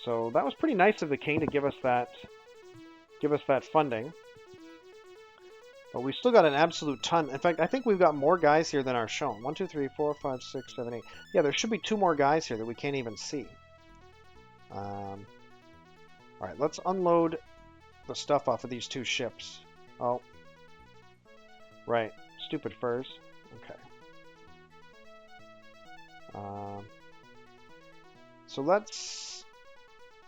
So that was pretty nice of the king to give us that funding. But we've still got an absolute ton. In fact, I think we've got more guys here than are shown. 1, 2, 3, 4, 5, 6, 7, 8. Yeah, there should be 2 more guys here that we can't even see. All right, let's unload the stuff off of these 2 ships. Oh, right. Stupid furs. Okay. So let's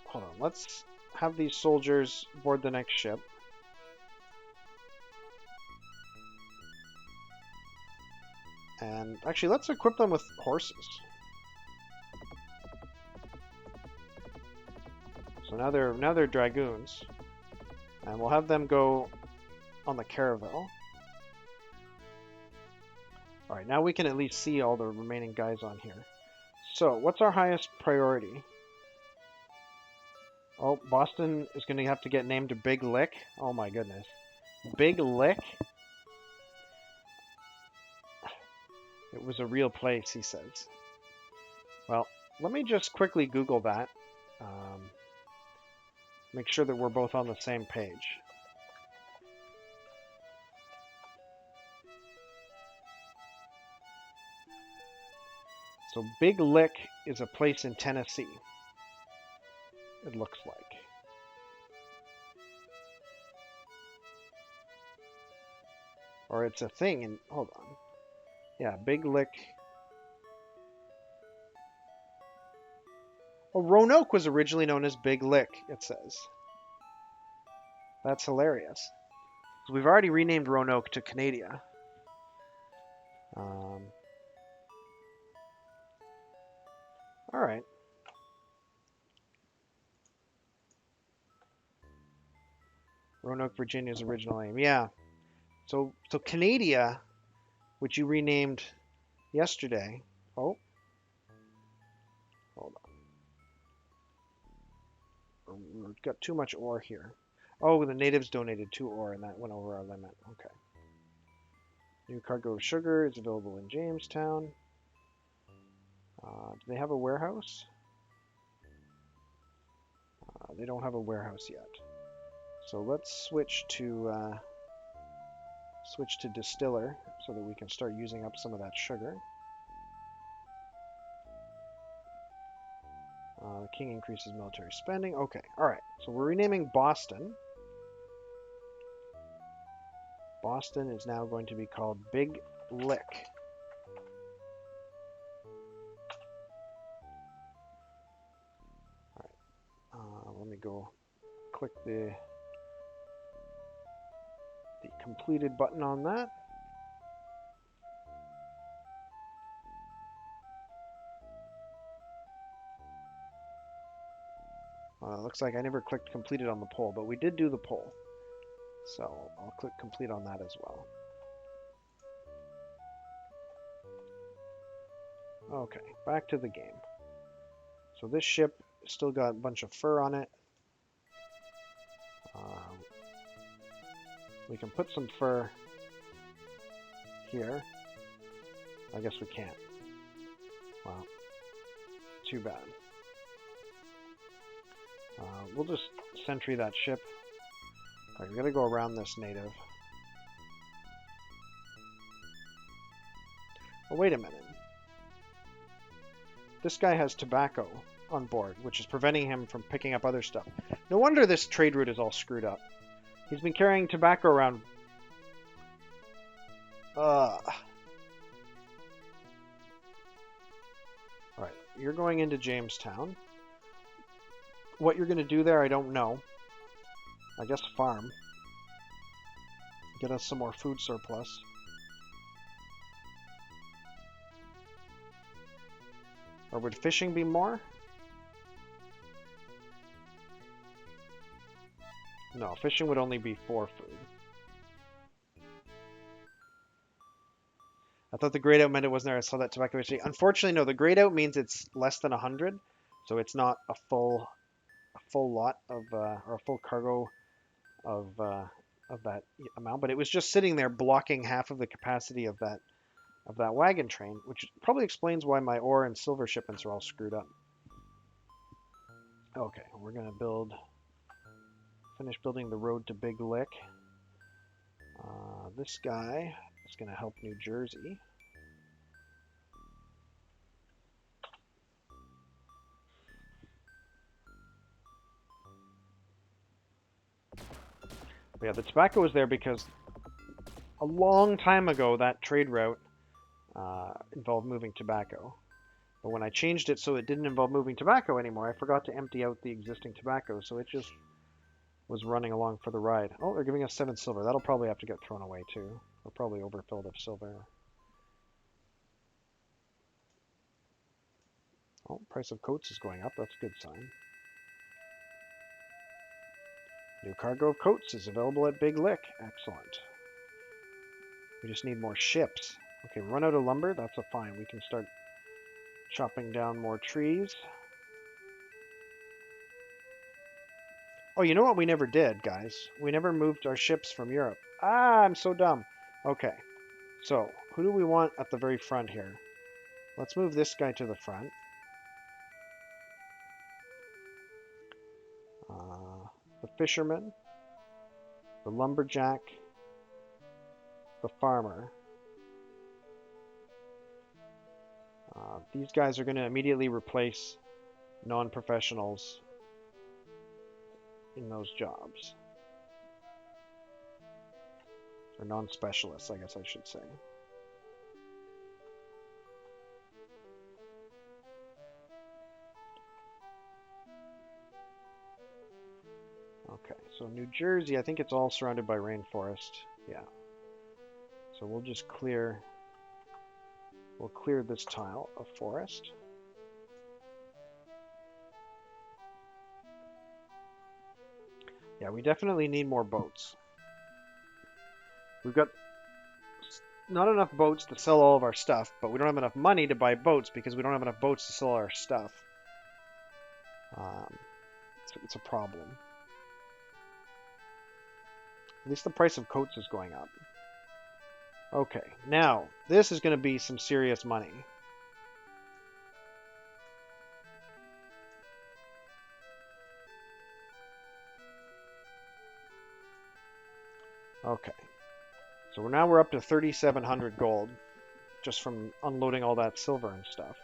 hold on. Let's have these soldiers board the next ship. And actually, let's equip them with horses. So now they're dragoons, and we'll have them go on the caravel. All right, now we can at least see all the remaining guys on here. So, what's our highest priority? Oh, Boston is going to have to get named Big Lick. Oh my goodness. Big Lick? It was a real place, he says. Well, let me just quickly Google that. Make sure that we're both on the same page. So Big Lick is a place in Tennessee. It looks like. Or it's a thing in, hold on. Yeah, Big Lick. Oh, Roanoke was originally known as Big Lick, it says. That's hilarious. So we've already renamed Roanoke to Canada. All right. Roanoke, Virginia's original name. Yeah. So Canada, which you renamed yesterday. Oh, hold on. We've got too much ore here. Oh, the natives donated 2 ore, and that went over our limit. Okay. New cargo of sugar is available in Jamestown. Do they have a warehouse? They don't have a warehouse yet. So let's switch to distiller so that we can start using up some of that sugar. The king increases military spending. Okay, all right. So we're renaming Boston. Boston is now going to be called Big Lick. All right. Let me go click the completed button on that. Looks like I never clicked completed on the poll, but we did do the poll. So I'll click complete on that as well. Okay, back to the game. So this ship still got a bunch of fur on it. We can put some fur here. I guess we can't. Wow. Too bad. We'll just sentry that ship. Alright, we gotta go around this native. Oh, wait a minute. This guy has tobacco on board, which is preventing him from picking up other stuff. No wonder this trade route is all screwed up. He's been carrying tobacco around. Alright, you're going into Jamestown. What you're going to do there, I don't know. I guess farm. Get us some more food surplus. Or would fishing be more? No, fishing would only be for food. I thought the grayed out meant it wasn't there. I saw that tobacco history. Unfortunately, no. The grayed out means it's less than 100, so it's not a full lot of or a full cargo of that amount. But it was just sitting there blocking half of the capacity of that wagon train, which probably explains why my ore and silver shipments are all screwed up. Okay, we're gonna finish building the road to Big Lick. This guy is gonna help New Jersey. But yeah, the tobacco was there because a long time ago that trade route involved moving tobacco. But when I changed it so it didn't involve moving tobacco anymore, I forgot to empty out the existing tobacco, so it just was running along for the ride. Oh, they're giving us 7 silver. That'll probably have to get thrown away too. We're probably overfilled of silver. Oh, price of coats is going up. That's a good sign. New cargo of coats is available at Big Lick. Excellent. We just need more ships. Okay, run out of lumber. That's a fine. We can start chopping down more trees. Oh, you know what we never did, guys? We never moved our ships from Europe. Ah, I'm so dumb. Okay, so who do we want at the very front here? Let's move this guy to the front. The fisherman, the lumberjack, the farmer. These guys are going to immediately replace non-professionals in those jobs. Or non-specialists, I guess I should say. Okay, so New Jersey, I think it's all surrounded by rainforest. Yeah. So we'll just clear this tile of forest. Yeah, we definitely need more boats. We've got not enough boats to sell all of our stuff, but we don't have enough money to buy boats because we don't have enough boats to sell our stuff. It's a problem. At least the price of coats is going up. Okay, now this is going to be some serious money. Okay, so now we're up to 3,700 gold just from unloading all that silver and stuff.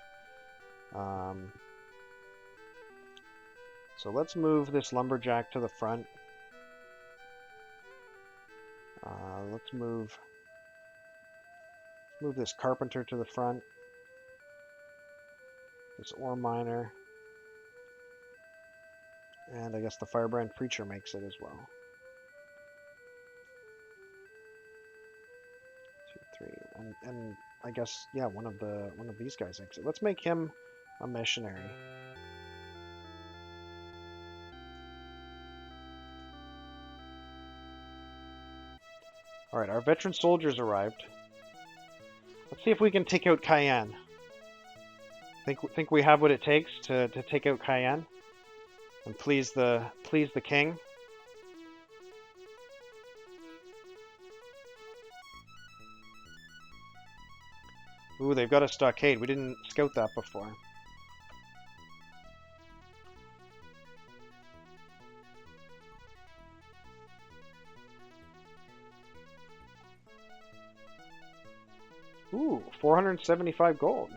So let's move this lumberjack to the front. Let's move this carpenter to the front. This ore miner. And I guess the firebrand preacher makes it as well. 2, 3, and I guess yeah, one of these guys makes it. Let's make him a missionary. All right, our veteran soldiers arrived. Let's see if we can take out Cayenne. Think we have what it takes to take out Cayenne and please the king. Ooh, they've got a stockade. We didn't scout that before. Ooh, 475 gold.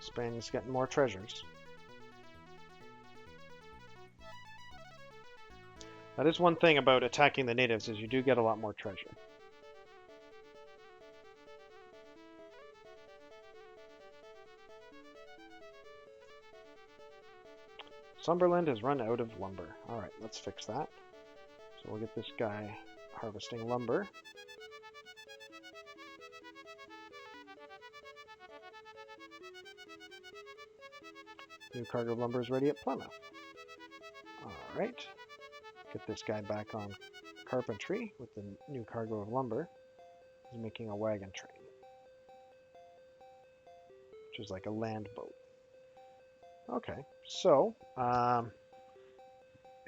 Spain's getting more treasures. That is one thing about attacking the natives, is you do get a lot more treasure. Sunderland has run out of lumber. Alright, let's fix that. So we'll get this guy harvesting lumber. New cargo of lumber is ready at Plymouth. Alright. Get this guy back on carpentry with the new cargo of lumber. He's making a wagon train, which is like a land boat. Okay, so I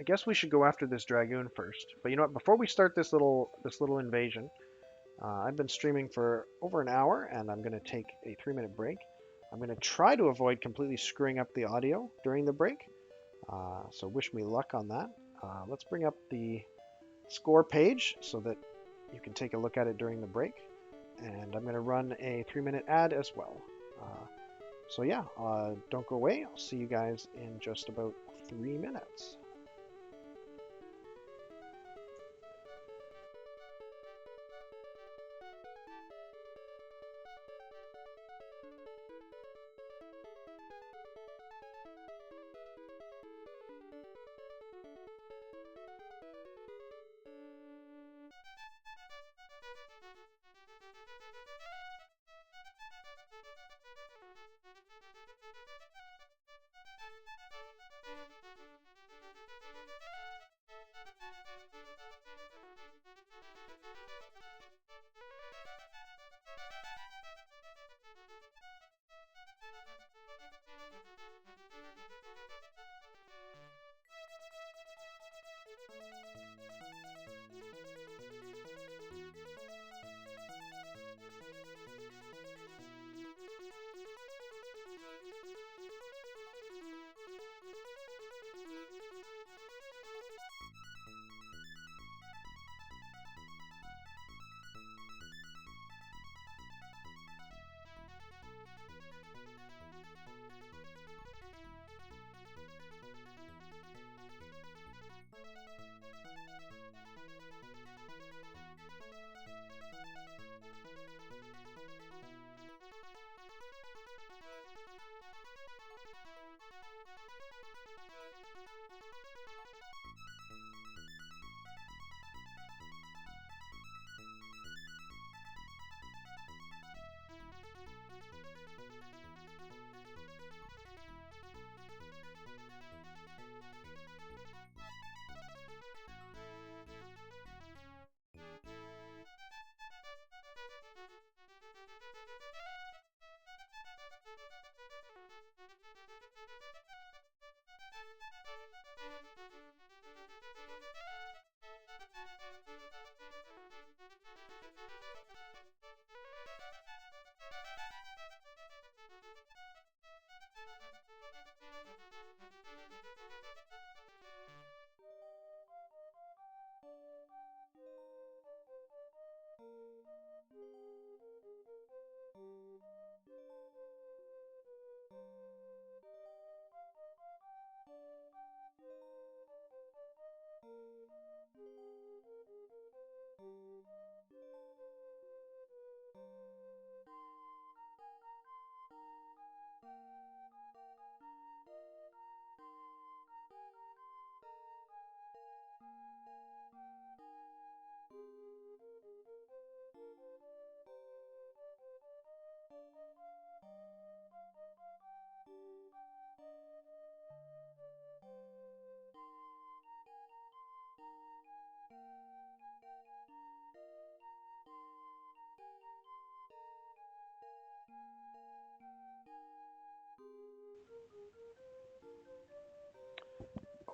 guess we should go after this dragoon first. But you know what? Before we start this little invasion, I've been streaming for over an hour, and I'm going to take a 3-minute break. I'm going to try to avoid completely screwing up the audio during the break. So wish me luck on that. Let's bring up the score page so that you can take a look at it during the break. And I'm going to run a 3-minute ad as well. So yeah, don't go away. I'll see you guys in just about 3 minutes.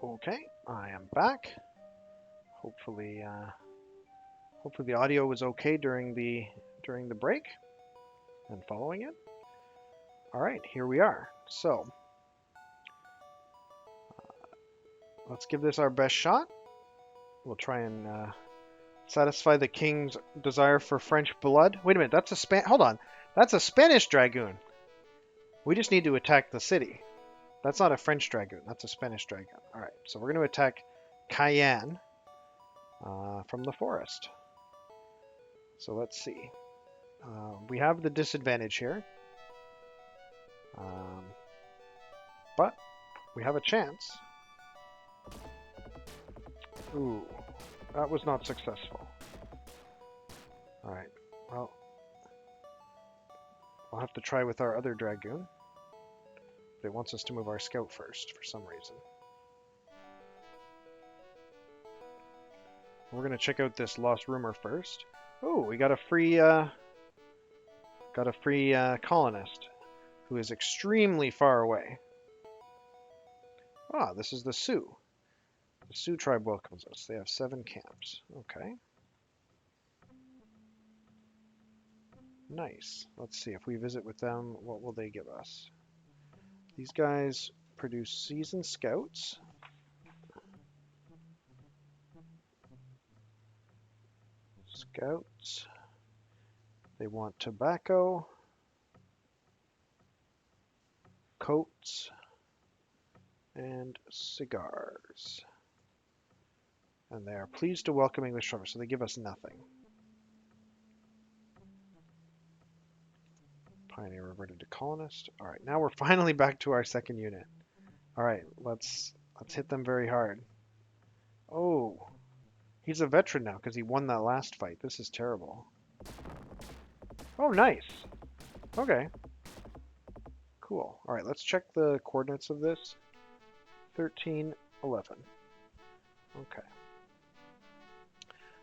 Okay, I am back. Hopefully, hopefully the audio was okay during the break and following it. All right, here we are. So let's give this our best shot. We'll try and satisfy the king's desire for French blood. Wait a minute, that's a hold on, that's a Spanish dragoon. We just need to attack the city. That's not a French dragoon. That's a Spanish dragoon. All right, so we're going to attack Cayenne from the forest. So let's see. We have the disadvantage here. But we have a chance. Ooh, that was not successful. All right, well, we'll have to try with our other dragoon. But it wants us to move our scout first for some reason. We're going to check out this lost rumor first. Oh, we got a free colonist who is extremely far away. Ah, this is the Sioux. The Sioux tribe welcomes us. They have 7 camps. Okay. Nice. Let's see, if we visit with them, what will they give us? These guys produce seasoned scouts. Scouts. They want tobacco, coats, and cigars. And they are pleased to welcome English travelers, so they give us nothing. Pioneer reverted to colonist. All right, now we're finally back to our second unit. All right, let's hit them very hard. Oh, he's a veteran now because he won that last fight. This is terrible. Oh, nice. Okay. Cool. All right, let's check the coordinates of this. 13, 11. Okay.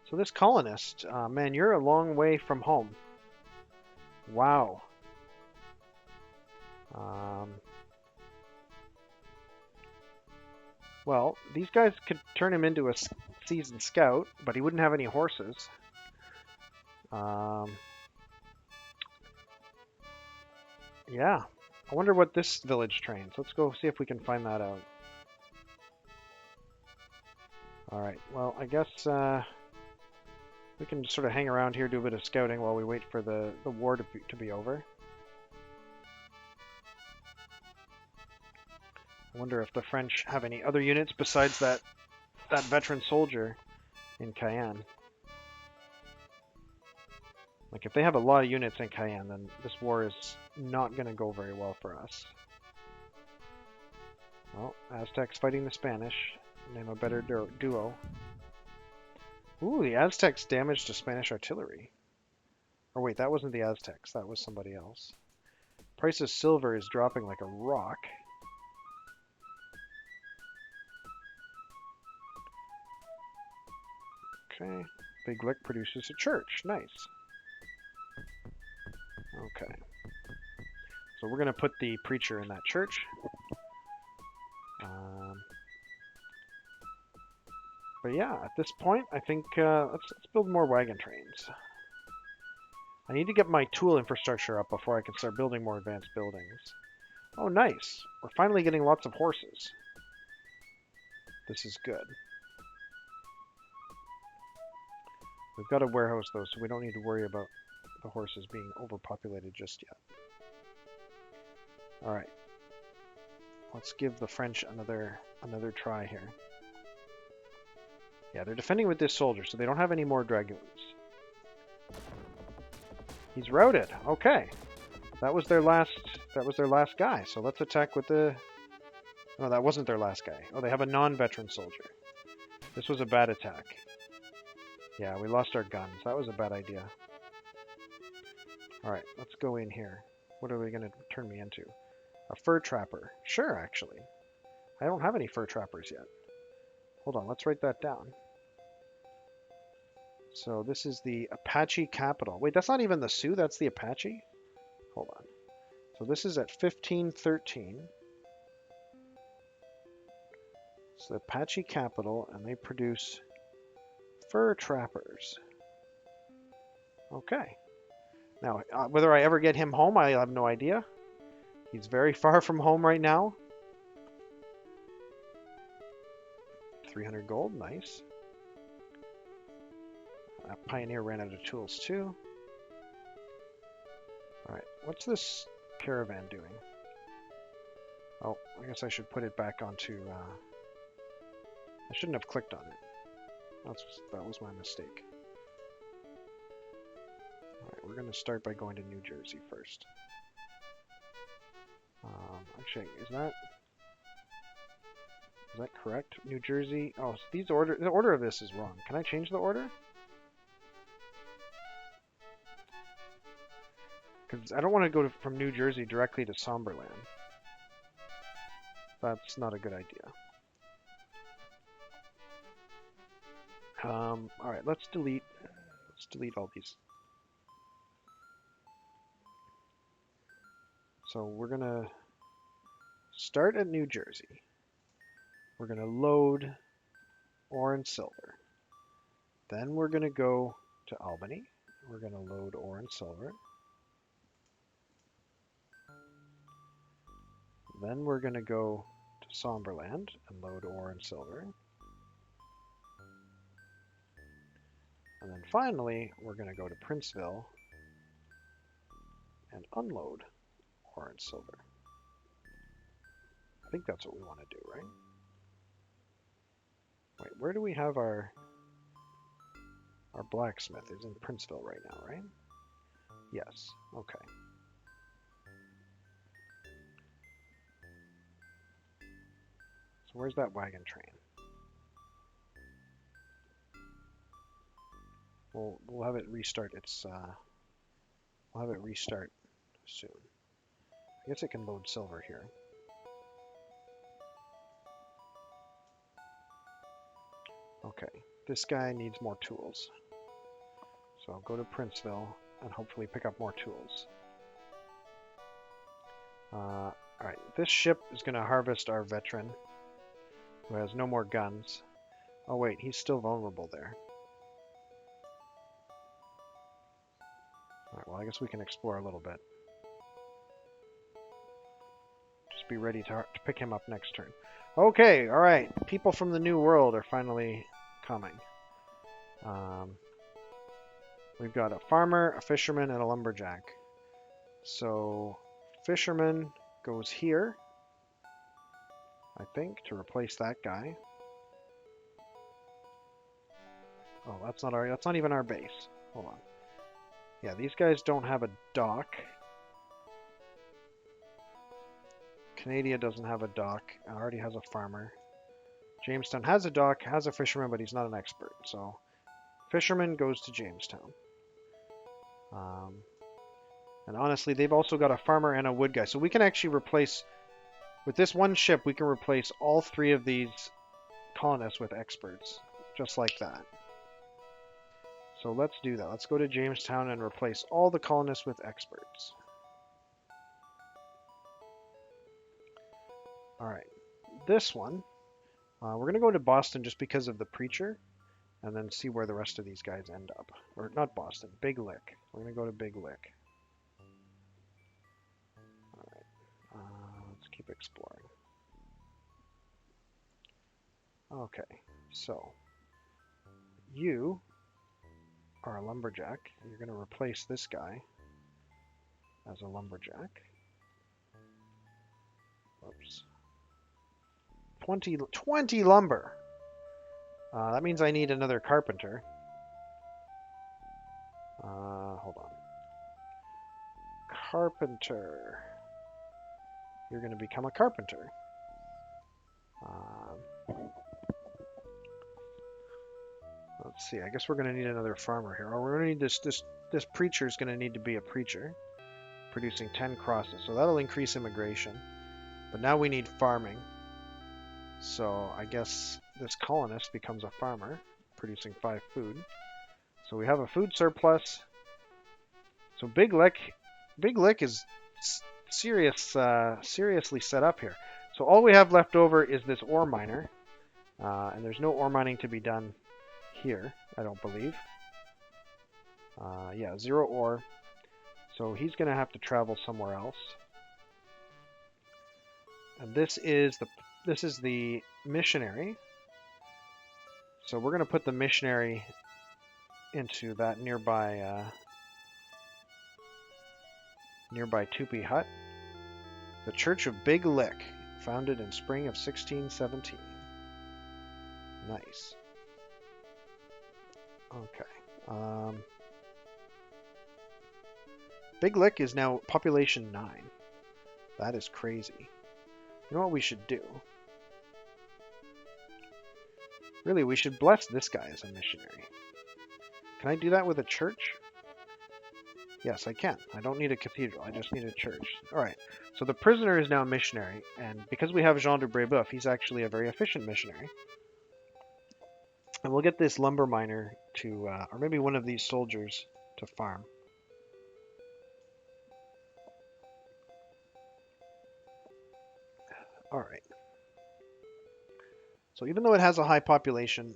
So this colonist, man, you're a long way from home. Wow. Well, these guys could turn him into a seasoned scout, but he wouldn't have any horses. Yeah. I wonder what this village trains. Let's go see if we can find that out. Alright, well, I guess we can sort of hang around here, do a bit of scouting while we wait for the war to be over. I wonder if the French have any other units besides that veteran soldier in Cayenne. Like, if they have a lot of units in Cayenne, then this war is not going to go very well for us. Well, Aztecs fighting the Spanish. Name a better duo. Ooh, the Aztecs damaged a Spanish artillery. Or wait, that wasn't the Aztecs. That was somebody else. Price of silver is dropping like a rock. Okay. Big Lick produces a church. Nice. Okay. So we're going to put the preacher in that church. But yeah, at this point, I think let's build more wagon trains. I need to get my tool infrastructure up before I can start building more advanced buildings. Oh, nice. We're finally getting lots of horses. This is good. We've got a warehouse, though, so we don't need to worry about the horses being overpopulated just yet. All right. Let's give the French another try here. Yeah, they're defending with this soldier, so they don't have any more dragoons. He's routed. Okay. That was their last guy. So let's attack with the... No, that wasn't their last guy. Oh, they have a non-veteran soldier. This was a bad attack. Yeah, we lost our guns. That was a bad idea. All right, let's go in here. What are they going to turn me into? A fur trapper. Sure, actually. I don't have any fur trappers yet. Hold on, let's write that down. So this is the Apache capital. Wait, that's not even the Sioux, that's the Apache? Hold on. So this is at 1513. It's the Apache capital, and they produce fur trappers. Okay. Now, whether I ever get him home, I have no idea. He's very far from home right now. 300 gold, nice. Pioneer ran out of tools too. Alright, what's this caravan doing? Oh, I guess I should put it back onto... I shouldn't have clicked on it. That was my mistake. Alright, we're going to start by going to New Jersey first. Actually, is that correct? New Jersey. Oh, so the order of this is wrong. Can I change the order? Because I don't want to go from New Jersey directly to Somberland. That's not a good idea. All right, let's delete all these. So we're gonna start at New Jersey. We're gonna load ore and silver. Then we're gonna go to Albany. We're gonna load ore and silver. Then we're gonna go to Somberland and load ore and silver. And then finally, we're going to go to Princeville and unload ore and silver. I think that's what we want to do, right? Wait, where do we have our blacksmith? Is in Princeville right now, right? Yes, okay. So where's that wagon train? We'll have it restart its we'll have it restart soon. I guess it can load silver here. Okay, this guy needs more tools. So I'll go to Princeville and hopefully pick up more tools. Alright, this ship is going to harvest our veteran who has no more guns. Oh wait, he's still vulnerable there. Alright, well I guess we can explore a little bit. Just be ready to pick him up next turn. Okay, alright, people from the New World are finally coming. We've got a farmer, a fisherman, and a lumberjack. So, fisherman goes here, I think, to replace that guy. Oh, that's not even our base. Hold on. Yeah, these guys don't have a dock. Canada doesn't have a dock. It already has a farmer. Jamestown has a dock, has a fisherman, but he's not an expert. So, fisherman goes to Jamestown. And honestly, they've also got a farmer and a wood guy. So we can actually replace, with this one ship, we can replace all three of these colonists with experts. Just like that. So let's do that. Let's go to Jamestown and replace all the colonists with experts. Alright. This one We're going to go to Boston just because of the preacher, and then see where the rest of these guys end up. Or not Boston, Big Lick. We're going to go to Big Lick. Let's keep exploring. Okay, so you are a lumberjack. You're going to replace this guy as a lumberjack. Oops. 20 lumber. That means I need another carpenter. Hold on. Carpenter. You're going to become a carpenter. Let's see. I guess we're going to need another farmer here. Or we're going to need this preacher is going to need to be a preacher, producing 10 crosses. So that'll increase immigration. But now we need farming. So I guess this colonist becomes a farmer, producing 5 food. So we have a food surplus. So Big Lick is seriously set up here. So all we have left over is this ore miner, and there's no ore mining to be done here, I don't believe. Yeah, 0 ore. So he's going to have to travel somewhere else. And this is the missionary. So we're going to put the missionary into that nearby Tupi hut. The Church of Big Lick, founded in spring of 1617. Nice. Okay. Big Lick is now population 9. That is crazy. You know what we should do? Really, we should bless this guy as a missionary. Can I do that with a church? Yes, I can. I don't need a cathedral. I just need a church. All right. So the prisoner is now a missionary, and because we have Jean de Brébeuf, he's actually a very efficient missionary. And we'll get this lumber miner to, or maybe one of these soldiers to farm. All right. So even though it has a high population,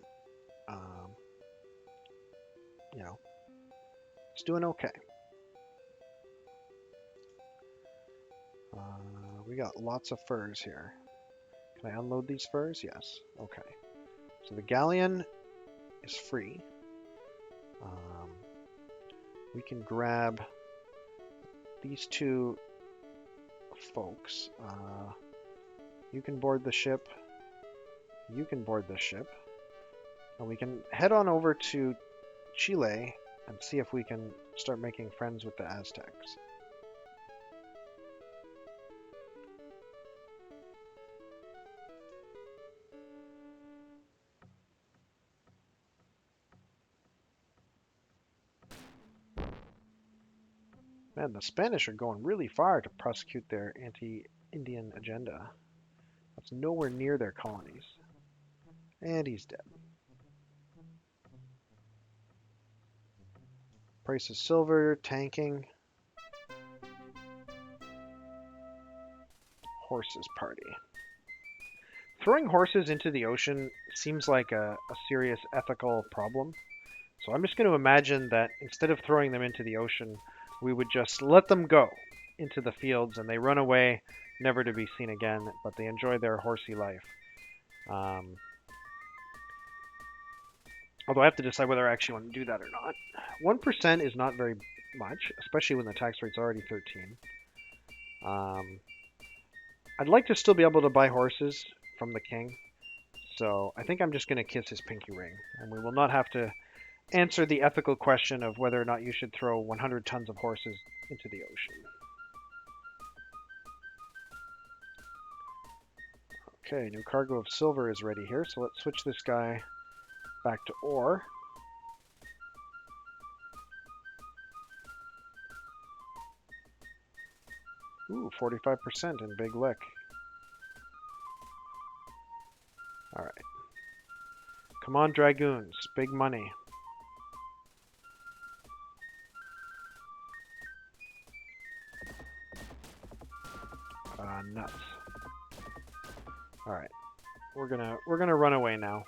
you know, it's doing okay. We got lots of furs here. Can I unload these furs? Yes. Okay. So the galleon is free. We can grab these 2 folks. You can board the ship. You can board the ship. And we can head on over to Chile and see if we can start making friends with the Aztecs. Man, the Spanish are going really far to prosecute their anti-Indian agenda. That's nowhere near their colonies. And he's dead. Price of silver, tanking. Horses party. Throwing horses into the ocean seems like a serious ethical problem. So I'm just going to imagine that instead of throwing them into the ocean, we would just let them go into the fields and they run away, never to be seen again, but they enjoy their horsey life. Although I have to decide whether I actually want to do that or not. 1% is not very much, especially when the tax rate's already 13. I'd like to still be able to buy horses from the king, so I think I'm just going to kiss his pinky ring, and we will not have to answer the ethical question of whether or not you should throw 100 tons of horses into the ocean. Okay, new cargo of silver is ready here, so let's switch this guy back to ore. Ooh, 45% in Big Lick. Alright. Come on, dragoons. Big money. Nuts. Alright. we're gonna run away now.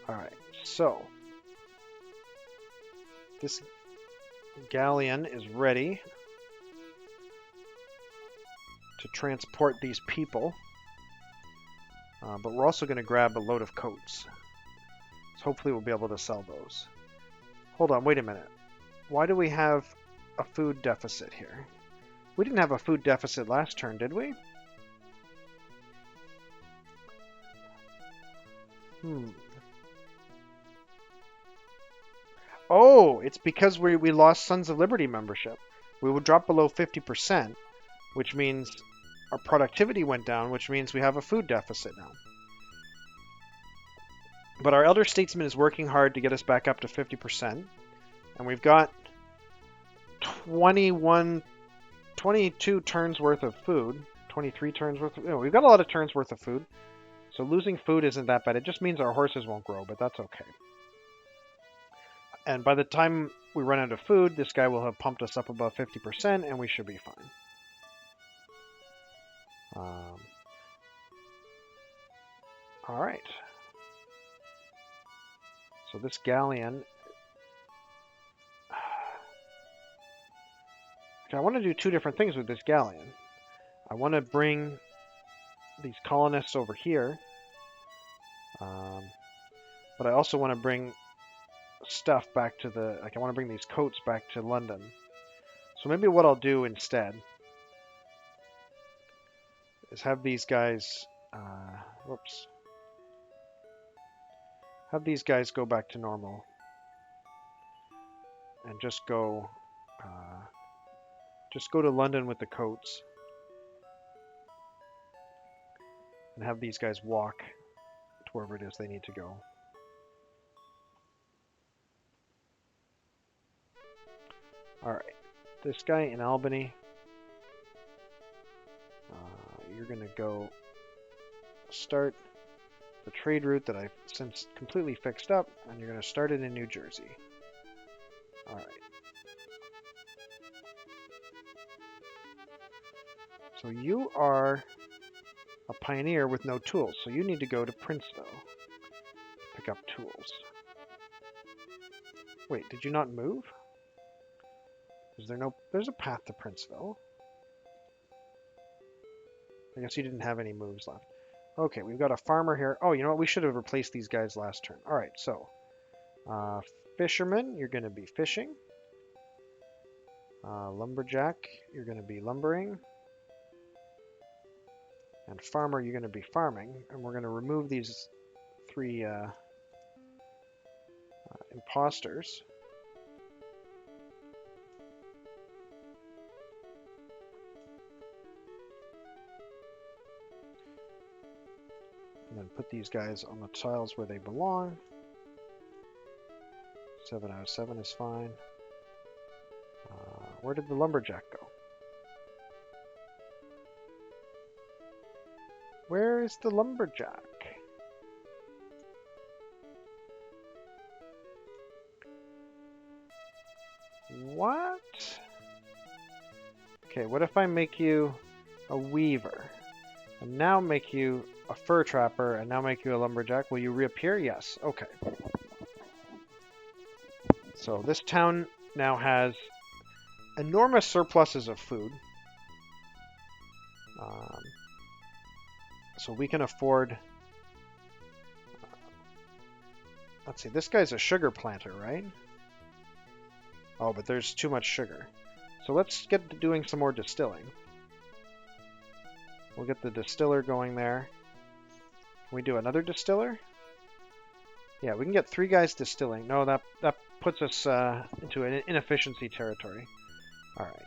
All right, so this galleon is ready to transport these people, but we're also going to grab a load of coats. So hopefully we'll be able to sell those. Hold on, wait a minute. Why do we have a food deficit here? We didn't have a food deficit last turn, did we? Oh, it's because we lost Sons of Liberty membership. We would drop below 50%, which means our productivity went down, which means we have a food deficit now. But our Elder Statesman is working hard to get us back up to 50%. And we've got 22 turns worth of food. 23 turns worth of... we've got a lot of turns worth of food. So losing food isn't that bad. It just means our horses won't grow, but that's okay. And by the time we run out of food, this guy will have pumped us up above 50%, and we should be fine. All right. So this galleon... I want to do two different things with this galleon. I want to bring these colonists over here, but I also want to bring stuff back to the... I want to bring these coats back to London. So maybe what I'll do instead is have these guys... Have these guys go back to normal and just go to London with the coats and have these guys walk to wherever it is they need to go. All right, this guy in Albany, you're going to go start the trade route that I've since completely fixed up, and you're going to start it in New Jersey. All right. So you are a pioneer with no tools, so you need to go to Princeville to pick up tools. Wait, did you not move? Is there no... There's a path to Princeville. I guess you didn't have any moves left. Okay, we've got a farmer here. Oh, you know what? We should have replaced these guys last turn. All right, so fisherman, you're going to be fishing. Lumberjack, you're going to be lumbering. And farmer, you're going to be farming. And we're going to remove these three imposters. And then put these guys on the tiles where they belong. 7 out of 7 is fine. Where did the lumberjack go? Where is the lumberjack? What? Okay, what if I make you a weaver? And now make you a fur trapper, and now make you a lumberjack. Will you reappear? Yes. Okay. So this town now has enormous surpluses of food. So we can afford... let's see, this guy's a sugar planter, right? Oh, but there's too much sugar. So let's get to doing some more distilling. We'll get the distiller going there. Can we do another distiller? Yeah, we can get 3 guys distilling. No, that puts us into an inefficiency territory. All right.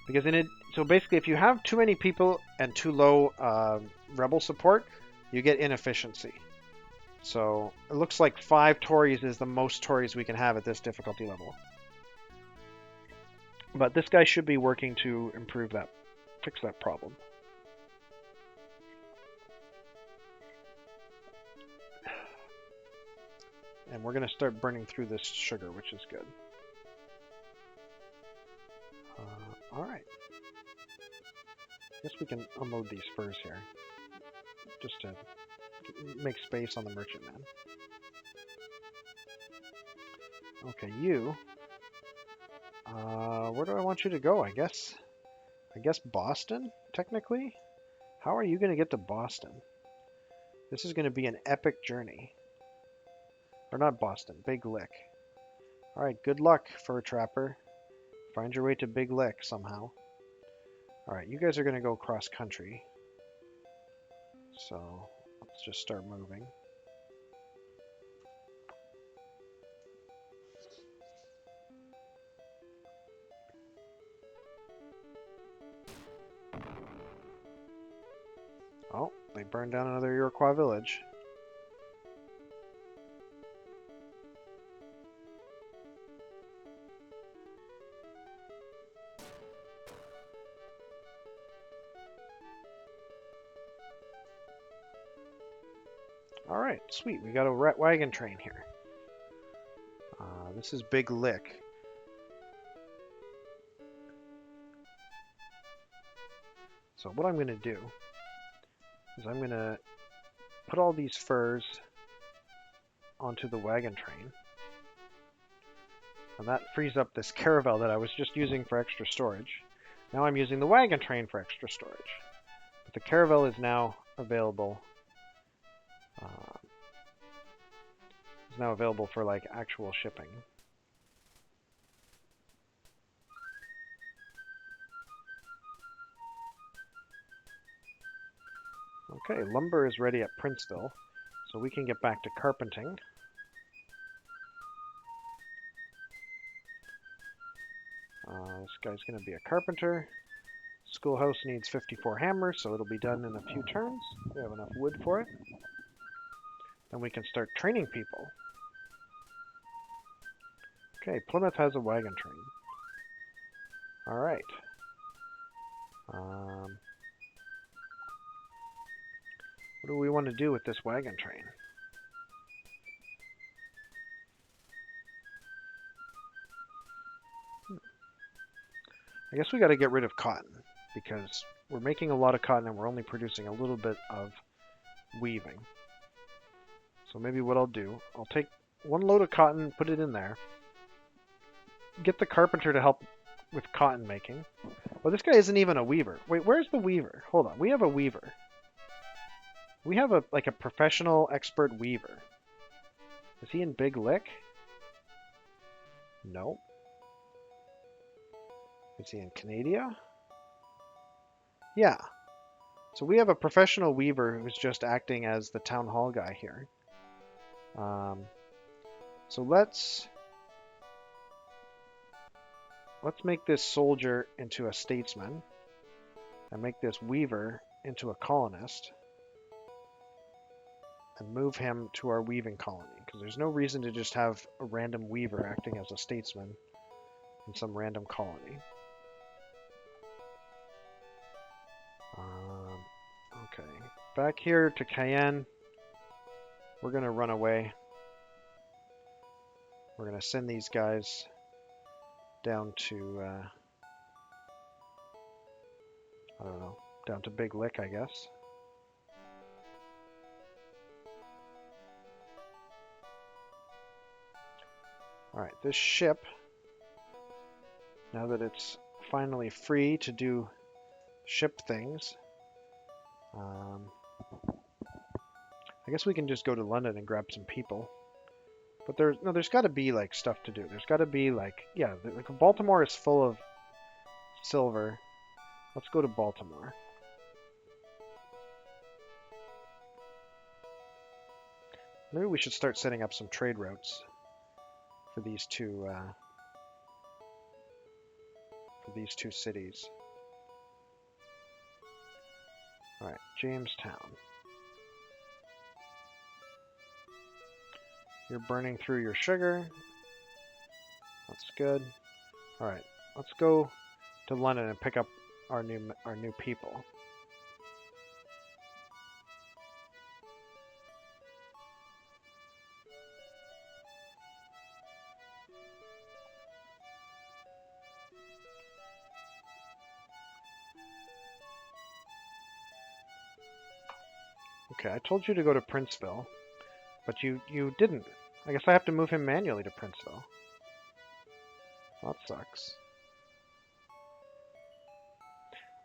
Because so basically, if you have too many people and too low rebel support, you get inefficiency. So it looks like 5 Tories is the most Tories we can have at this difficulty level. But this guy should be working to improve that, fix that problem. And we're going to start burning through this sugar, which is good. All right. Guess we can unload these furs here, just to make space on the merchantman. Okay, you. Where do I want you to go? I guess Boston, technically? How are you going to get to Boston? This is going to be an epic journey. Or not Boston, Big Lick. Alright, good luck, fur trapper. Find your way to Big Lick somehow. Alright, you guys are going to go cross country. So, let's just start moving. Oh, they burned down another Iroquois village. Alright, sweet. We got a wagon train here. This is Big Lick. So what I'm going to do is I'm going to put all these furs onto the wagon train. And that frees up this caravel that I was just using for extra storage. Now I'm using the wagon train for extra storage. But the caravel is now available. Is now available for like actual shipping. Okay, lumber is ready at Princeville, so we can get back to carpenting. This guy's going to be a carpenter. Schoolhouse needs 54 hammers, so it'll be done in a few turns. We have enough wood for it. Then we can start training people. Okay, Plymouth has a wagon train. Alright. What do we want to do with this wagon train? I guess we got to get rid of cotton, because we're making a lot of cotton and we're only producing a little bit of weaving. So maybe what I'll do, I'll take one load of cotton, put it in there, get the carpenter to help with cotton making. Well, this guy isn't even a weaver. Wait, where's the weaver? Hold on, we have a weaver. We have a professional expert weaver. Is he in Big Lick? No. Is he in Canada? Yeah. So we have a professional weaver who's just acting as the town hall guy here. So let's make this soldier into a statesman and make this weaver into a colonist and move him to our weaving colony, because there's no reason to just have a random weaver acting as a statesman in some random colony. Okay, back here to Cayenne. We're going to run away. We're going to send these guys down to, I don't know, down to Big Lick, I guess. Alright, this ship, now that it's finally free to do ship things, I guess we can just go to London and grab some people. But there's got to be like stuff to do. There's got to be like, yeah, like Baltimore is full of silver. Let's go to Baltimore. Maybe we should start setting up some trade routes for these two cities. All right, Jamestown. You're burning through your sugar. That's good. All right, let's go to London and pick up our new people. Okay, I told you to go to Princeville, but you didn't. I guess I have to move him manually to Princeville. That sucks.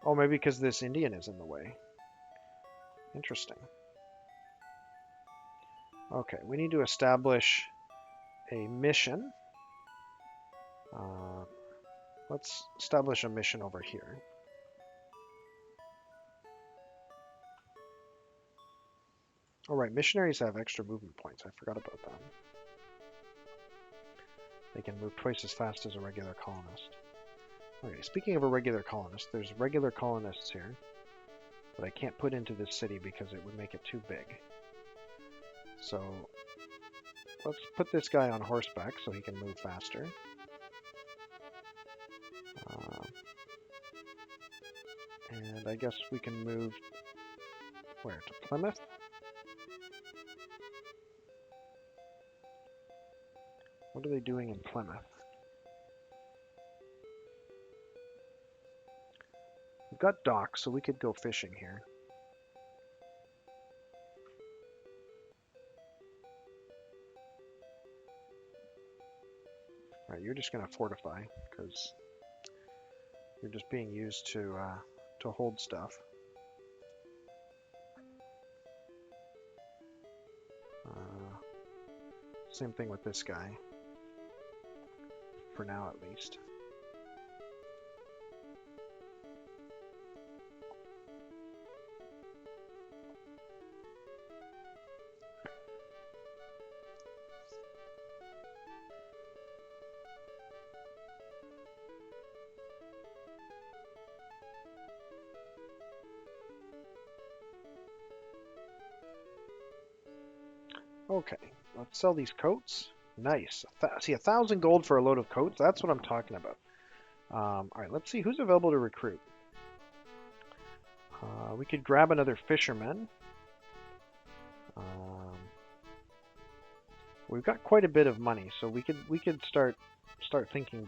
Oh, maybe because this Indian is in the way. Interesting. Okay, we need to establish a mission. Let's establish a mission over here. All right, missionaries have extra movement points. I forgot about that. They can move twice as fast as a regular colonist. Okay, speaking of a regular colonist, there's regular colonists here that I can't put into this city because it would make it too big. So let's put this guy on horseback so he can move faster. And I guess we can move, where, to Plymouth? What are they doing in Plymouth? We've got docks, so we could go fishing here. Alright, you're just going to fortify, because you're just being used to hold stuff. Same thing with this guy. For now, at least. Okay, let's sell these coats. Nice. See, 1,000 gold for a load of coats? That's what I'm talking about. Alright, let's see who's available to recruit. We could grab another fisherman. We've got quite a bit of money, so we could start thinking